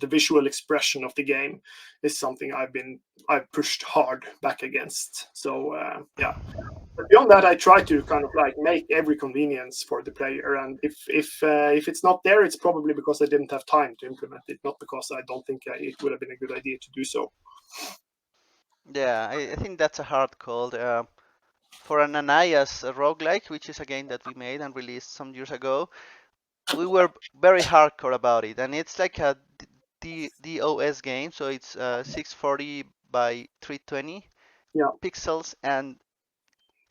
visual expression of the game is something I've pushed hard back against. So yeah. But beyond that, I try to kind of like make every convenience for the player, and if it's not there, it's probably because I didn't have time to implement it, not because I don't think it would have been a good idea to do so.
Yeah, I think that's a hard call. For an Anaya's roguelike, which is a game that we made and released some years ago, we were very hardcore about it, and it's like a DOS game, so it's 640 by 320
Yeah,
pixels, and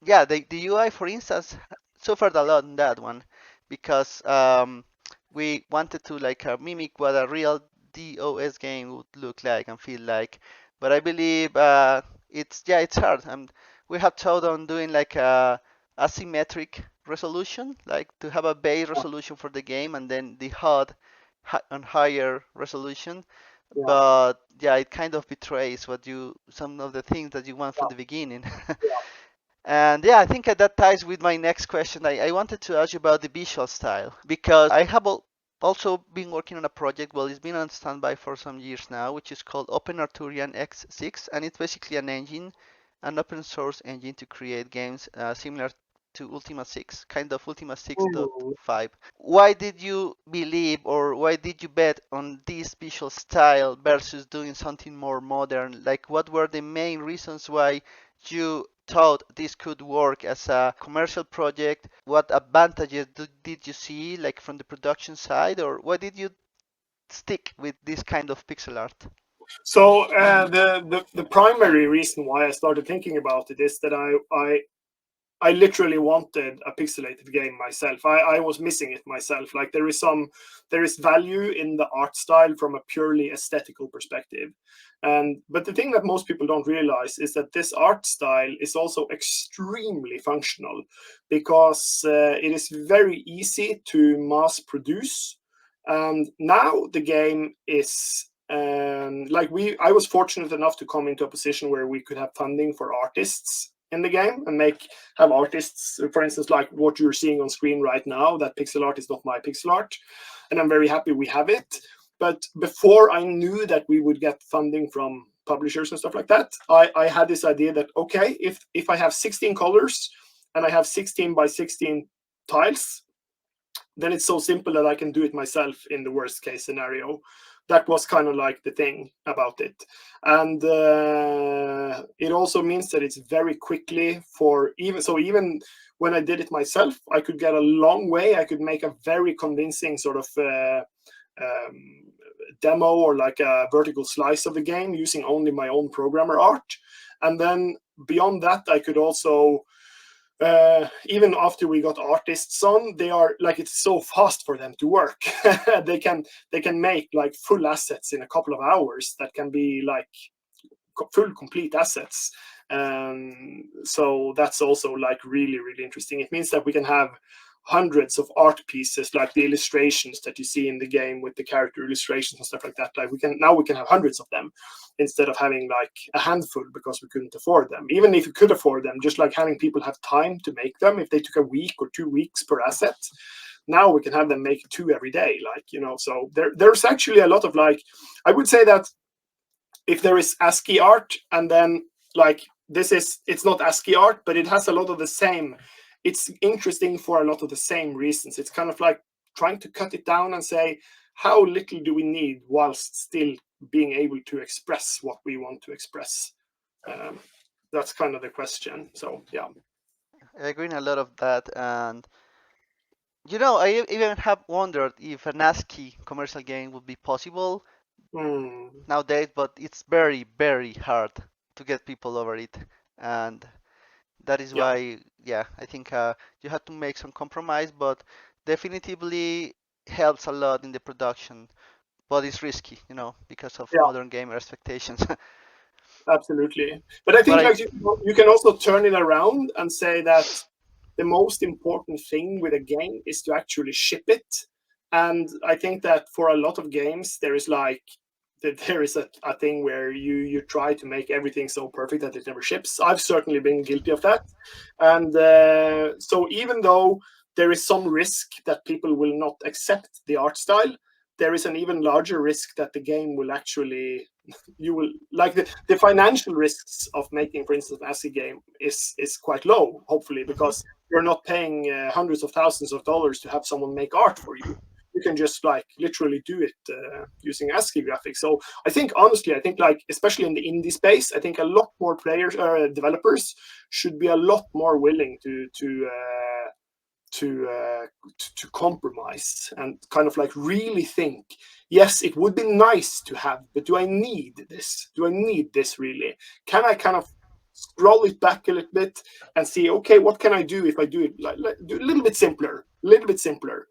yeah, the UI, for instance, suffered a lot in that one because we wanted to like mimic what a real DOS game would look like and feel like. But I believe it's hard, and we have thought on doing like a asymmetric resolution, like to have a base resolution for the game and then the HUD on higher resolution.
yeah,
But yeah, it kind of betrays what you some of the things that you want from
yeah,
the beginning.
yeah.
And yeah, I think that ties with my next question. I wanted to ask you about the visual style because I have also been working on a project. Well, it's been on standby for some years now, which is called Open Arturian X6, and it's basically an engine, an open source engine to create games similar to Ultima 6, kind of Ultima
Mm.
6.5. Why did you believe or why did you bet on this visual style versus doing something more modern? Like, what were the main reasons why you thought this could work as a commercial project? What advantages did you see, like from the production side, or why did you stick with this kind of pixel art?
So the primary reason why I started thinking about it is that I literally wanted a pixelated game myself. I was missing it myself. Like there is value in the art style from a purely aesthetical perspective. And but the thing that most people don't realize is that this art style is also extremely functional because it is very easy to mass produce. And now the game is I was fortunate enough to come into a position where we could have funding for artists in the game and have artists, for instance, like what you're seeing on screen right now. That pixel art is not my pixel art, and I'm very happy we have it. But before I knew that we would get funding from publishers and stuff like that, I had this idea that okay, if I have 16 colors and I have 16 by 16 tiles, then it's so simple that I can do it myself in the worst case scenario. That was kind of like the thing about it. And it also means that it's very quickly for even when I did it myself, I could get a long way. I could make a very convincing sort of um, demo or like a vertical slice of the game using only my own programmer art. And then beyond that, I could also even after we got artists on, they are like it's so fast for them to work. they can make like full assets in a couple of hours that can be like full complete assets. So that's also like really really interesting. It means that we can have hundreds of art pieces like the illustrations that you see in the game with the character illustrations and stuff like that. Like we can have hundreds of them instead of having like a handful because we couldn't afford them. Even if we could afford them, just like having people have time to make them, if they took a week or 2 weeks per asset, now we can have them make two every day. Like, so there's actually a lot of like, I would say that if there is ASCII art and then like it's not ASCII art, but it has a lot of the same. It's interesting for a lot of the same reasons. It's kind of like trying to cut it down and say, how little do we need whilst still being able to express what we want to express? That's kind of the question. So yeah.
I agree in a lot of that, and I even have wondered if an ASCII commercial game would be possible.
Hmm.
nowadays, but it's very, very hard to get people over it. And that is
Yeah,
why, yeah, I think you have to make some compromise, but definitively helps a lot in the production. But it's risky, because of
yeah,
modern gamer expectations.
absolutely. But I
but
think
I,
like you can also turn it around and say that the most important thing with a game is to actually ship it. And I think that for a lot of games, there is like there is a thing where you try to make everything so perfect that it never ships. I've certainly been guilty of that, and so even though there is some risk that people will not accept the art style, there is an even larger risk that the game will actually you will like the financial risks of making, for instance, an ASCII game is quite low, hopefully,
Mhm.
because you're not paying hundreds of thousands of dollars to have someone make art for you. You can just like literally do it using ASCII graphics. So I think honestly, I think like especially in the indie space, I think a lot more players developers should be a lot more willing to compromise and kind of like really think, yes, it would be nice to have, but do I need this? Do I need this really? Can I kind of scroll it back a little bit and see, okay, what can I do if I do it like do a little bit simpler, a little bit simpler?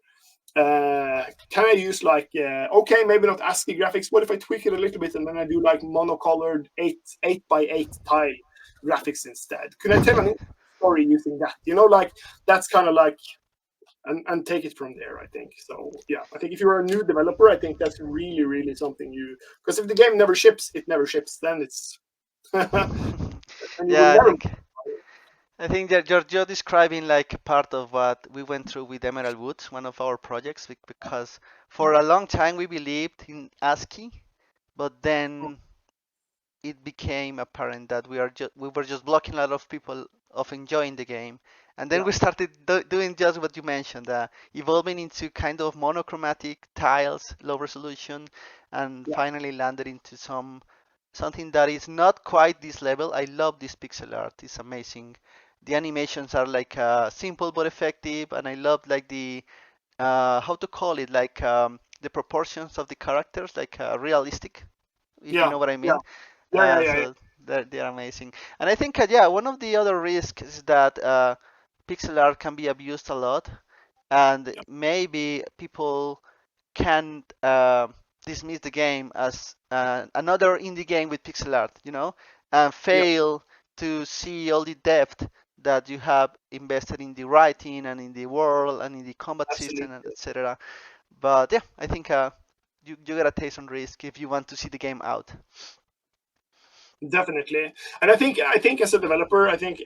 Can I use like okay, maybe not ASCII graphics. What if I tweak it a little bit and then I do like monocolored eight by eight tile graphics instead? Could I tell an story using that? Like that's kind of like and take it from there. I think so. Yeah, I think if you're a new developer, I think that's really really something because if the game never ships, it never ships. Then it's and you will
yeah,
never.
I think that you're describing like a part of what we went through with Emerald Woods, one of our projects, because for a long time we believed in ASCII, but then it became apparent that we were just blocking a lot of people of enjoying the game. And then
Yeah,
we started doing just what you mentioned, evolving into kind of monochromatic tiles, low resolution, and
yeah,
finally landed into something that is not quite this level. I love this pixel art; it's amazing. The animations are like simple but effective, and I love like the how to call it, like the proportions of the characters, like realistic, if you
yeah,
know what I
yeah,
mean.
yeah, yeah, yeah, yeah.
So they're amazing. And I think, yeah, one of the other risks is that pixel art can be abused a lot, and
Yeah.
maybe people can dismiss the game as another indie game with pixel art, and
Yeah.
fail to see all the depth that you have invested in the writing and in the world and in the combat system,
Absolutely.
etc. But yeah, I think you gotta take some risk if you want to see the game out.
Definitely. And I think as a developer, I think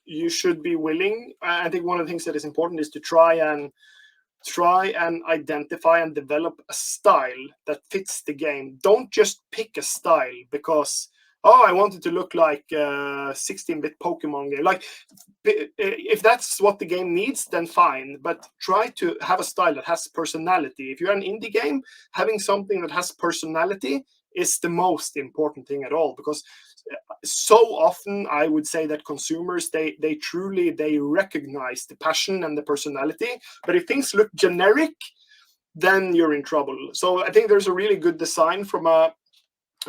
you should be willing. I think one of the things that is important is to try and identify and develop a style that fits the game. Don't just pick a style because oh, I want it to look like 16-bit Pokemon game. Like if that's what the game needs, then fine. But try to have a style that has personality. If you're an indie game, having something that has personality is the most important thing at all because so often I would say that consumers they truly they recognize the passion and the personality, but if things look generic, then you're in trouble. So I think there's a really good design from a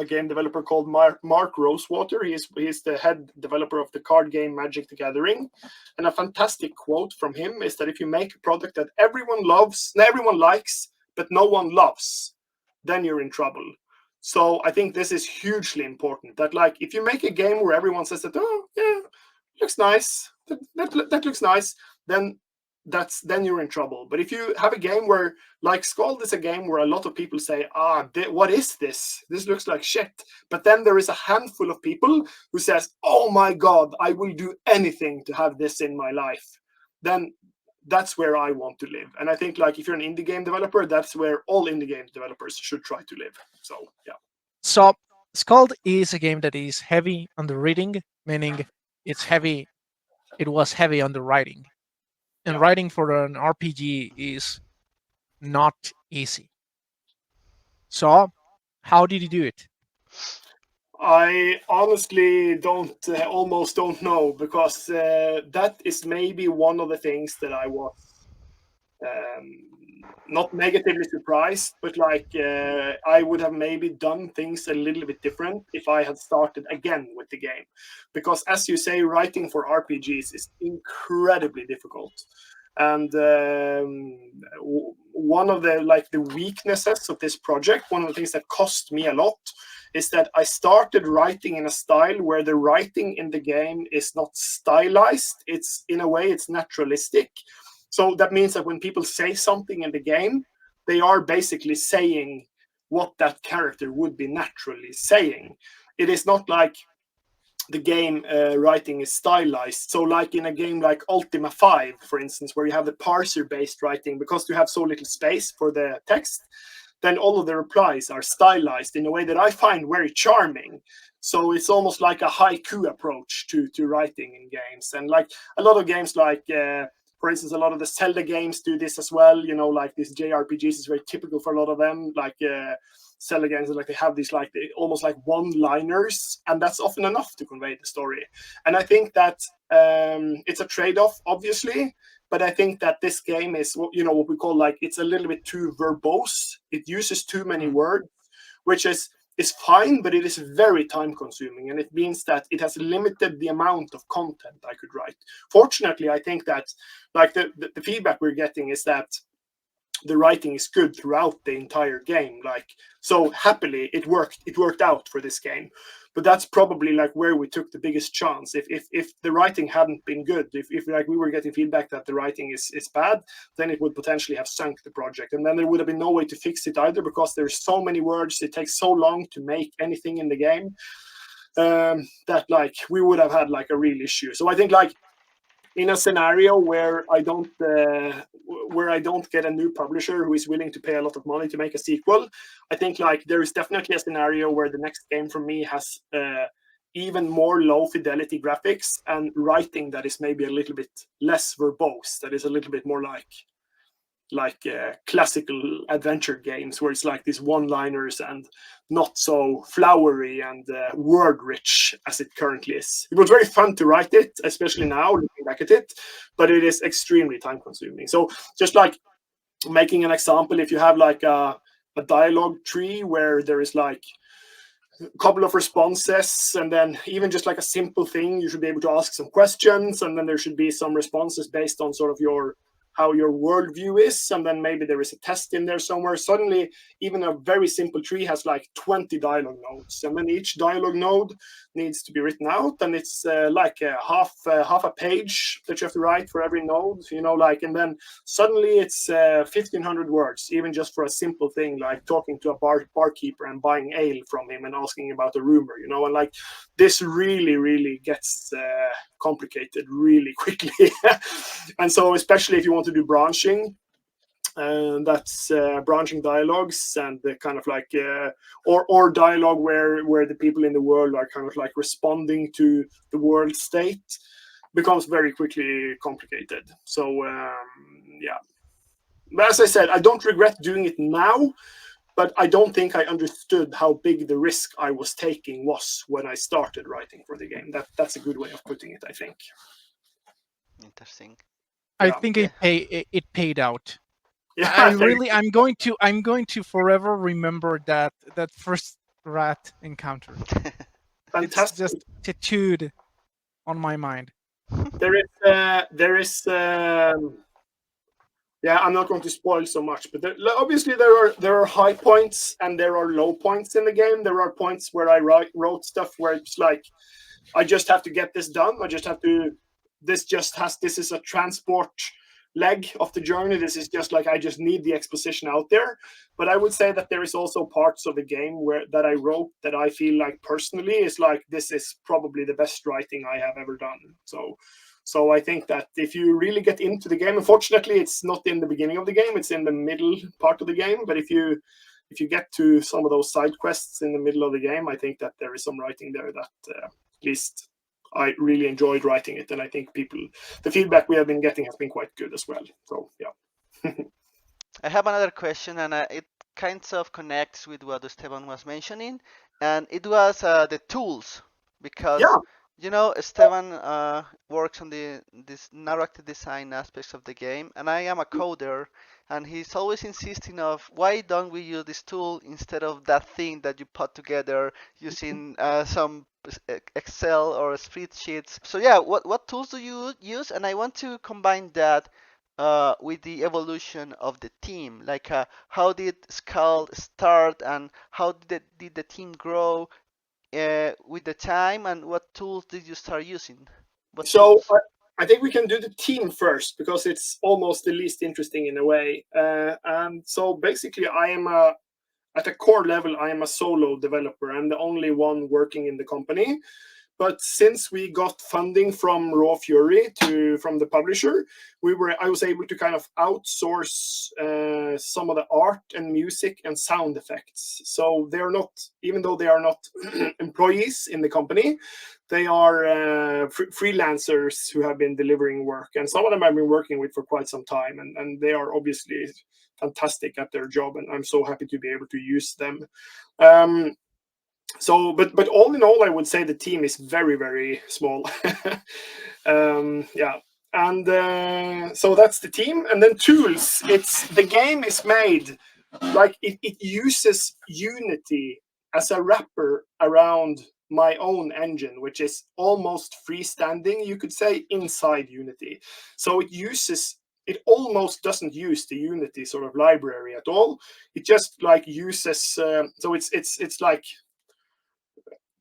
game developer called Mark Rosewater. He's the head developer of the card game Magic the Gathering, and a fantastic quote from him is that if you make a product that everyone loves, everyone likes, but no one loves, then you're in trouble. So I think this is hugely important. That like if you make a game where everyone says that oh yeah looks nice that looks nice, then then you're in trouble. But if you have a game where like SKALD is a game where a lot of people say, what is this? This looks like shit. But then there is a handful of people who says, oh my God, I will do anything to have this in my life. Then that's where I want to live. And I think like if you're an indie game developer, that's where all indie game developers should try to live. So yeah.
So, Scald is a game that is heavy on the reading, meaning it's heavy. It was heavy on the writing, and
Yeah.
writing for an RPG is not easy. So, how did you do it?
I honestly don't almost don't know because that is maybe one of the things that I was um, not negatively surprised, but like I would have maybe done things a little bit different if I had started again with the game, because as you say, writing for RPGs is incredibly difficult. And one of the weaknesses of this project, one of the things that cost me a lot, is that I started writing in a style where the writing in the game is not stylized. It's in a way it's naturalistic. So that means that when people say something in the game, they are basically saying what that character would be naturally saying. It is not like the game writing is stylized. So like in a game like Ultima 5, for instance, where you have the parser-based writing, because you have so little space for the text, then all of the replies are stylized in a way that I find very charming. So it's almost like a haiku approach to writing in games. And like a lot of games like for instance, a lot of the Zelda games do this as well. You know, like these JRPGs is very typical for a lot of them. Like Zelda games, like they have these like almost like one-liners, and that's often enough to convey the story. And I think that it's a trade-off, obviously. But I think that this game is, you know, what we call like it's a little bit too verbose. It uses too many words, which is fine, but it is very time consuming, and it means that it has limited the amount of content I could write. Fortunately, I think that like the feedback we're getting is that the writing is good throughout the entire game. Like, so happily it worked out for this game. But that's probably like where we took the biggest chance. If the writing hadn't been good, if like we were getting feedback that the writing is bad, then it would potentially have sunk the project. And then there would have been no way to fix it either, because there's so many words, it takes so long to make anything in the game, that like we would have had like a real issue. So I think like in a scenario where I don't get a new publisher who is willing to pay a lot of money to make a sequel, I think like there is definitely a scenario where the next game from me has even more low fidelity graphics and writing that is maybe a little bit less verbose, that is a little bit more like classical adventure games where it's like these one-liners and not so flowery and word rich as it currently is. It was very fun to write it, especially now looking back at it, but it is extremely time consuming. So just like making an example, if you have like a dialogue tree where there is like a couple of responses, and then even just like a simple thing, you should be able to ask some questions, and then there should be some responses based on sort of how your worldview is, and then maybe there is a test in there somewhere. Suddenly, even a very simple tree has like 20 dialogue nodes, and then each dialogue node needs to be written out, and it's like half a page that you have to write for every node, you know, like, and then suddenly it's 1,500 words, even just for a simple thing like talking to a barkeeper and buying ale from him and asking about a rumor, you know, and like this really gets complicated really quickly. And so especially if you want to do branching, that's branching dialogues, and the kind of like or dialogue where the people in the world are kind of like responding to the world state, becomes very quickly complicated. So yeah, but as I said, I don't regret doing it now, but I don't think I understood how big the risk I was taking was when I started writing for the game. That's a good way of putting it, I think.
Interesting.
I
Yeah.
think
Yeah.
it paid out.
Yeah,
I'm going to forever remember that first rat encounter. It's
fantastic.
just tattooed on my mind.
There is yeah, I'm not going to spoil so much, but obviously there are high points and there are low points in the game. There are points where I wrote stuff where it's like I just have to get this done. I just have to. This is a transport leg of the journey. This is just like I just need the exposition out there. But I would say that there is also parts of the game that I wrote that I feel like personally is like this is probably the best writing I have ever done. So I think that if you really get into the game, unfortunately, it's not in the beginning of the game; it's in the middle part of the game. But if you get to some of those side quests in the middle of the game, I think that there is some writing there that at least I really enjoyed writing it, and I think the feedback we have been getting has been quite good as well. So yeah.
I have another question, and it kind of connects with what Esteban was mentioning, and it was the tools, because
Yeah.
you know Esteban works on this narrative design aspects of the game, and I am a coder, and he's always insisting of why don't we use this tool instead of that thing that you put together using some Excel or spreadsheets. So yeah, what tools do you use? And I want to combine that with the evolution of the team. Like how did SKALD start, and how did the team grow with the time, and what tools did you start using? What
So
tools?
I think we can do the team first because it's almost the least interesting in a way. And so basically, I am at a core level, I am a solo developer. I'm the only one working in the company. But since we got funding from Raw Fury from the publisher, I was able to kind of outsource some of the art and music and sound effects. So they're not, even though they are not employees in the company, they are freelancers who have been delivering work, and some of them I've been working with for quite some time, and they are obviously fantastic at their job, and I'm so happy to be able to use them. But all in all, I would say the team is very, very small. Yeah, and so that's the team, and then tools. It's the game is made like it uses Unity as a wrapper around my own engine, which is almost freestanding, you could say, inside Unity. So it almost doesn't use the Unity sort of library at all. It just like uses so it's like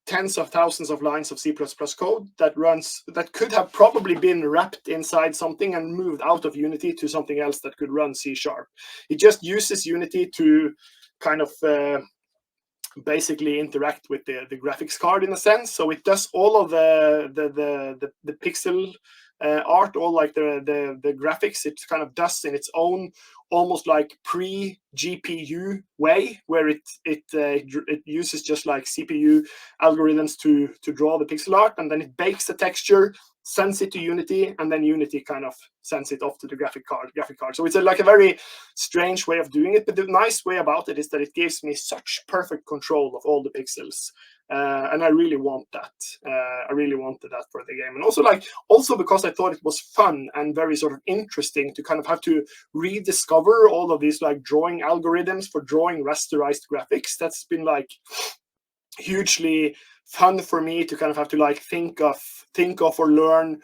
tens of thousands of lines of C++ code that could have probably been wrapped inside something and moved out of Unity to something else that could run C#. It just uses Unity to kind of basically interact with the graphics card in a sense. So it does all of the pixel art, all like the graphics. It kind of does in its own almost like pre-GPU way, where it uses just like CPU algorithms to draw the pixel art, and then it bakes the texture, sends it to Unity, and then Unity kind of sends it off to the graphic card. So it's like a very strange way of doing it, but the nice way about it is that it gives me such perfect control of all the pixels, and I really want that. I really wanted that for the game, and also because I thought it was fun and very sort of interesting to kind of have to rediscover all of these like drawing algorithms for drawing rasterized graphics. That's been like hugely fun for me to kind of have to like think of or learn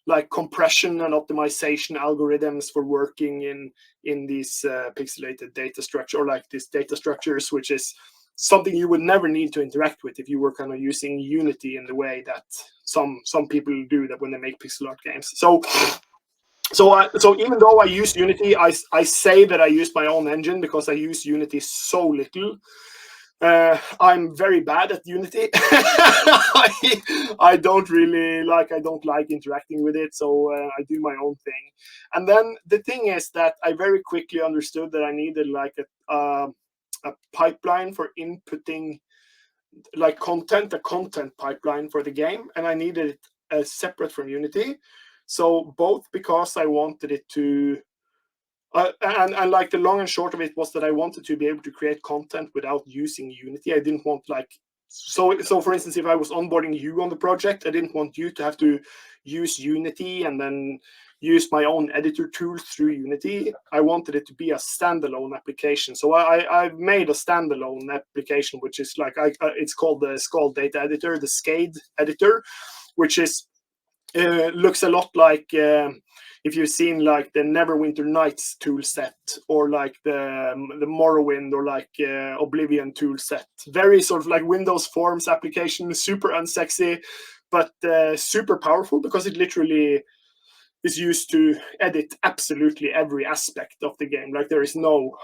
like compression and optimization algorithms for working in these pixelated data structure, or like these data structures, which is something you would never need to interact with if you were kind of using Unity in the way that some people do that when they make pixel art games. So even though I use Unity, I say that I use my own engine because I use Unity so little. I'm very bad at Unity. I don't like interacting with it, so I do my own thing. And then the thing is that I very quickly understood that I needed like a pipeline for inputting like a content pipeline for the game, and I needed it separate from Unity. So both because I wanted it to and like the long and short of it was that I wanted to be able to create content without using Unity. I didn't want like so for instance, if I was onboarding you on the project, I didn't want you to have to use Unity and then use my own editor tools through Unity. I wanted it to be a standalone application. So I've made a standalone application, which is like it's called the SKALD data editor, the SKALD editor, which is looks a lot like if you've seen like the Neverwinter Nights tool set, or like the Morrowind, or like Oblivion tool set. Very sort of like Windows Forms application, super unsexy, but super powerful because it literally is used to edit absolutely every aspect of the game. Like there is no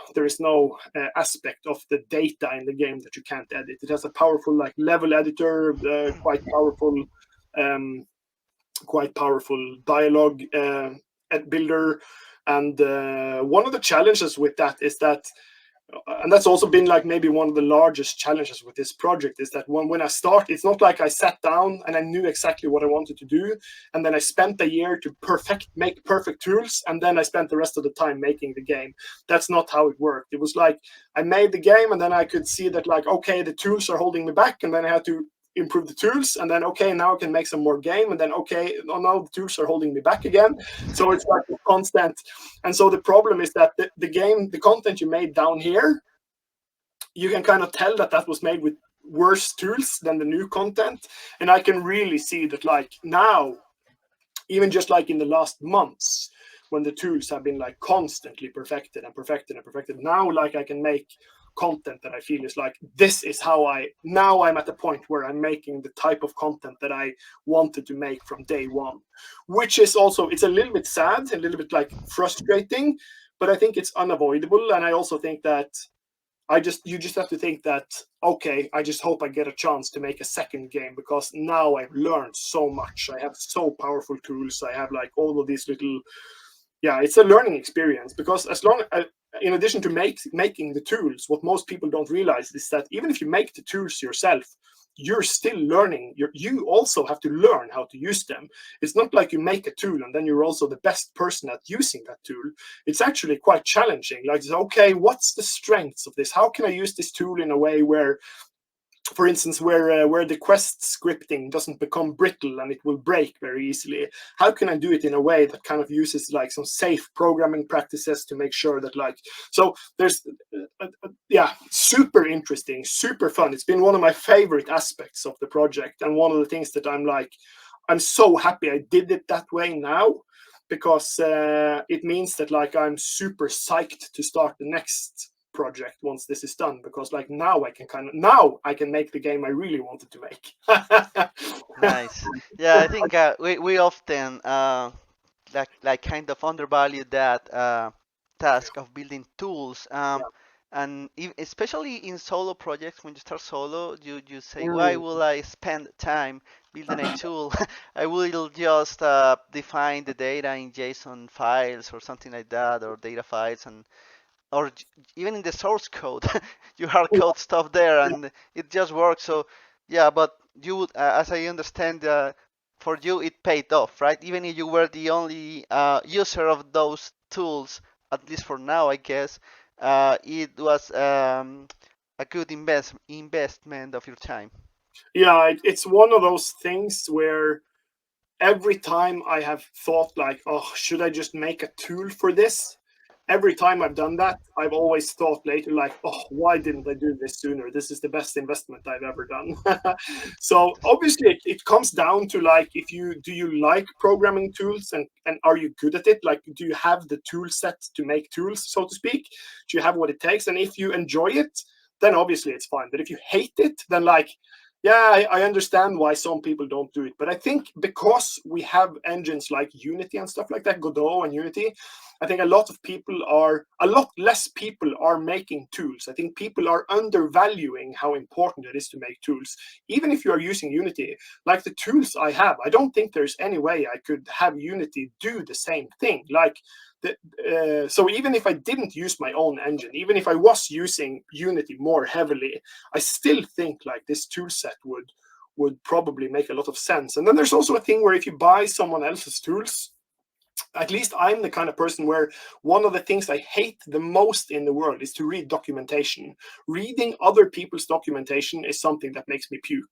aspect of the data in the game that you can't edit. It has a powerful like level editor, quite powerful dialogue builder, and one of the challenges with that is that, and that's also been like maybe one of the largest challenges with this project, is that when I start, it's not like I sat down and I knew exactly what I wanted to do, and then I spent a year to make perfect tools, and then I spent the rest of the time making the game. That's not how it worked. It was like I made the game, and then I could see that like, okay, the tools are holding me back, and then I had to improve the tools, and then okay, now I can make some more game, and then okay, oh, now the tools are holding me back again. So it's like a constant. And so the problem is that the game, the content you made down here, you can kind of tell that that was made with worse tools than the new content. And I can really see that, like, now, even just like in the last months, when the tools have been like constantly perfected and perfected and perfected, now like I can make content that I feel is like, this is how now I'm at the point where I'm making the type of content that I wanted to make from day one, which is also, it's a little bit sad, a little bit like frustrating, but I think it's unavoidable. And I also think that you just have to think that, okay, I just hope I get a chance to make a second game, because now I've learned so much. I have so powerful tools. I have like all of these little, yeah, it's a learning experience. Because as long in addition to making the tools, what most people don't realize is that even if you make the tools yourself, you're still learning. You also have to learn how to use them. It's not like you make a tool and then you're also the best person at using that tool. It's actually quite challenging. Like, okay, what's the strengths of this? How can I use this tool in a way where, for instance, where the quest scripting doesn't become brittle and it will break very easily? How can I do it in a way that kind of uses like some safe programming practices to make sure that, like, so there's yeah, super interesting, super fun. It's been one of my favorite aspects of the project, and one of the things that I'm so happy I did it that way now, because it means that like I'm super psyched to start the next project once this is done, because like now I can make the game I really wanted to make.
Nice. Yeah, I think we often like kind of undervalue that task of building tools. And especially in solo projects, when you start solo, you say, why
Mm.
will I spend time building a tool? I will just define the data in JSON files or something like that, or data files, and or even in the source code, you hard
Yeah,
code stuff there,
yeah,
and it just works. So yeah, but you would, as I understand, for you it paid off, right? Even if you were the only user of those tools, at least for now, I guess, it was a good investment of your time.
yeah. It's one of those things where every time I have thought like, oh, should I just make a tool for this? Every time I've done that, I've always thought later like, oh, why didn't I do this sooner? This is the best investment I've ever done. So obviously it comes down to like, if do you like programming tools, and are you good at it? Like, do you have the tool set to make tools, so to speak? Do you have what it takes? And if you enjoy it, then obviously it's fine. But if you hate it, then like, yeah, I understand why some people don't do it. But I think because we have engines like Unity and stuff like that, Godot and Unity, I think a lot less people are making tools. I think people are undervaluing how important it is to make tools. Even if you are using Unity, like the tools I have, I don't think there's any way I could have Unity do the same thing. Like, so even if I didn't use my own engine, even if I was using Unity more heavily, I still think like this tool set would probably make a lot of sense. And then there's also a thing where if you buy someone else's tools, at least I'm the kind of person where one of the things I hate the most in the world is to read documentation. Reading other people's documentation is something that makes me puke.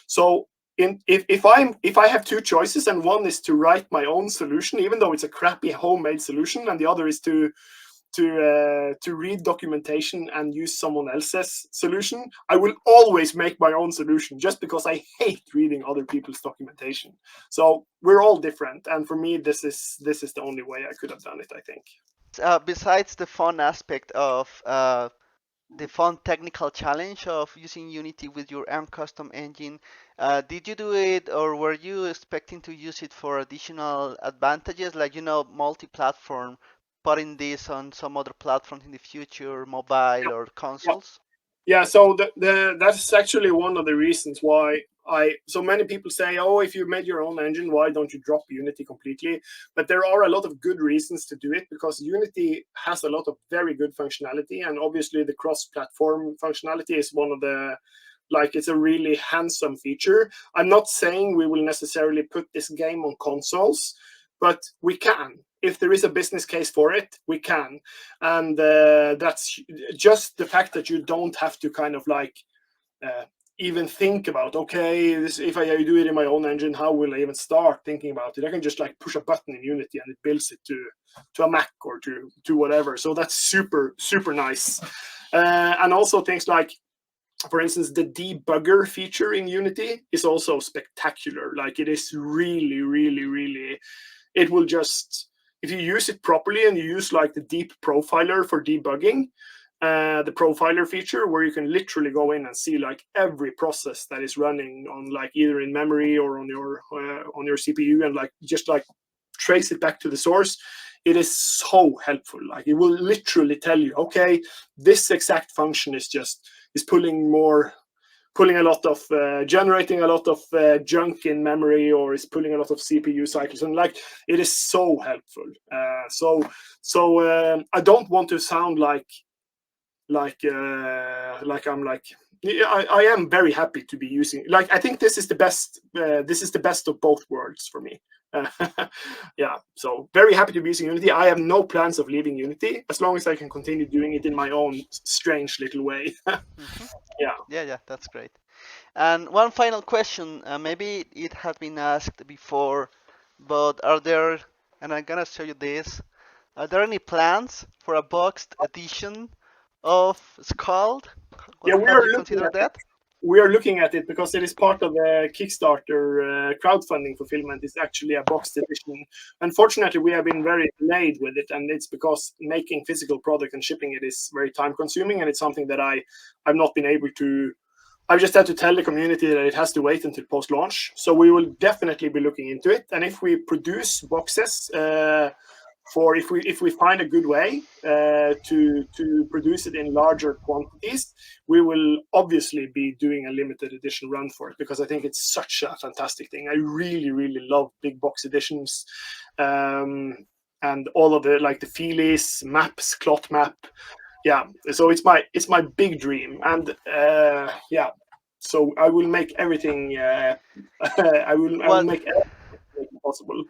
So if I have two choices, and one is to write my own solution, even though it's a crappy homemade solution, and the other is to read documentation and use someone else's solution, I will always make my own solution, just because I hate reading other people's documentation. So we're all different, and for me, this is the only way I could have done it, I think.
Besides the fun aspect of the fun technical challenge of using Unity with your own custom engine. Did you do it, or were you expecting to use it for additional advantages, like, multi-platform, putting this on some other platforms in the future, mobile or
Yeah.
consoles?
Yeah, so that's actually one of the reasons why so many people say, oh, if you made your own engine, why don't you drop Unity completely? But there are a lot of good reasons to do it, because Unity has a lot of very good functionality, and obviously the cross-platform functionality is one of the, like, it's a really handsome feature. I'm not saying we will necessarily put this game on consoles, but we can. If there is a business case for it, we can. And that's just the fact that you don't have to kind of like even think about, okay, this, if I do it in my own engine, how will I even start thinking about it? I can just like push a button in Unity and it builds it to a Mac or to whatever. So that's super nice. And also things like, for instance, the debugger feature in Unity is also spectacular. Like it is really, it will just, if you use it properly and you use like the deep profiler for debugging, the profiler feature where you can literally go in and see like every process that is running on like either in memory or on your CPU, and like just like trace it back to the source. It is so helpful. Like it will literally tell you, okay, this exact function is pulling a lot of generating a lot of junk in memory, or is pulling a lot of CPU cycles, and like it is so helpful. I don't want to sound like I'm like, I am very happy to be using, like, I think this is the best of both worlds for me. Yeah, so very happy to be using Unity. I have no plans of leaving Unity as long as I can continue doing it in my own strange little way.
Yeah, that's great. And one final question, maybe it has been asked before, but are there, and I'm gonna show you this, are there any plans for a boxed edition of SKALD?
Yeah, we
Have
are
you
looking
considered
at it.
that?
We are looking at it because it is part of the Kickstarter crowdfunding fulfillment. It's actually a boxed edition. Unfortunately, we have been very delayed with it, and it's because making physical product and shipping it is very time consuming, and it's something that I've not been able to. I've just had to tell the community that it has to wait until post launch. So we will definitely be looking into it, and if we produce boxes. If we find a good way to produce it in larger quantities, we will obviously be doing a limited edition run for it, because I think it's such a fantastic thing. I really love big box editions, and all of the like the feelies, maps, cloth map. Yeah, so it's my big dream, and yeah, so I will make everything. I will
What
make everything possible.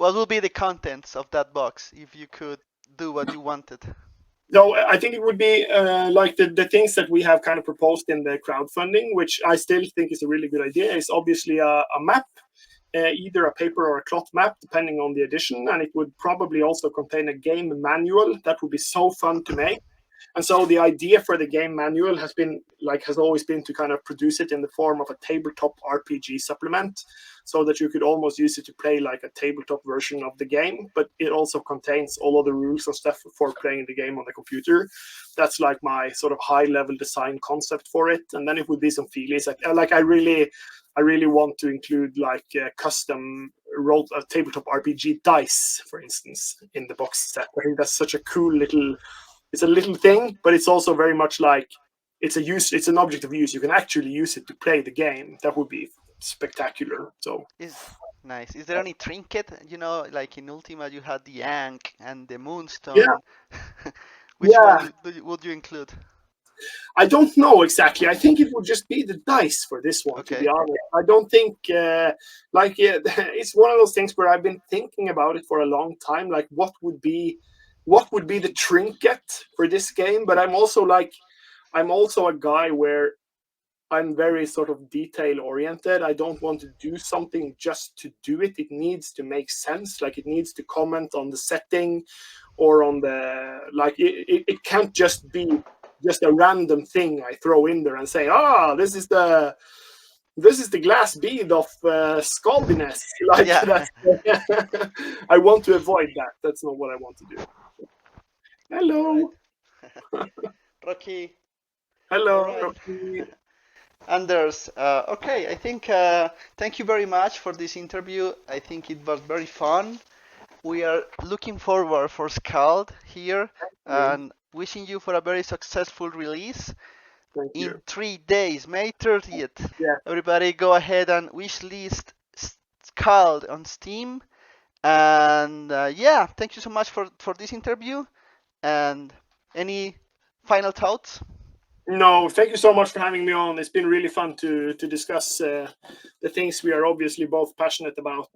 what will be the contents of that box if you could do what you wanted?
So I think it would be like the things that we have kind of proposed in the crowdfunding, which I still think is a really good idea, is obviously a map, either a paper or a cloth map, depending on the edition. And it would probably also contain a game manual that would be so fun to make. And so the idea for the game manual has always been to kind of produce it in the form of a tabletop RPG supplement, so that you could almost use it to play like a tabletop version of the game, but it also contains all of the rules and stuff for playing the game on the computer. That's like my sort of high level design concept for it. And then it would be some feelies. I really want to include like custom tabletop RPG dice, for instance, in the box set. I think that's such a cool little. It's a little thing, but it's also very much like it's an object of use. You can actually use it to play the game. That would be spectacular. So
Is nice. Is there any trinket? You know, like in Ultima, you had the Ankh and the
yeah,
Moonstone. Which one
yeah.
would you include?
I don't know exactly. I think it would just be the dice for this one, to be
Okay.
honest. I don't think it's one of those things where I've been thinking about it for a long time. Like what would be the trinket for this game? But I'm also a guy where I'm very sort of detail oriented. I don't want to do something just to do it. It needs to make sense. Like it needs to comment on the setting, or on the like. It can't just be just a random thing I throw in there and say, this is the glass bead of scaldiness. Like
Yeah.
that's. I want to avoid that. That's not what I want to do.
All right.
Hello,
Rocky. All
hello,
right.
Rocky.
Anders, okay, I think thank you very much for this interview. I think it was very fun. We are looking forward for SKALD here and wishing you for a very successful release
Thank
in
you.
3 days, May 30th.
Yeah.
Everybody go ahead and wishlist SKALD on Steam. And yeah, thank you so much for this interview. And any final thoughts?
No, thank you so much for having me on. It's been really fun to discuss the things we are obviously both passionate about.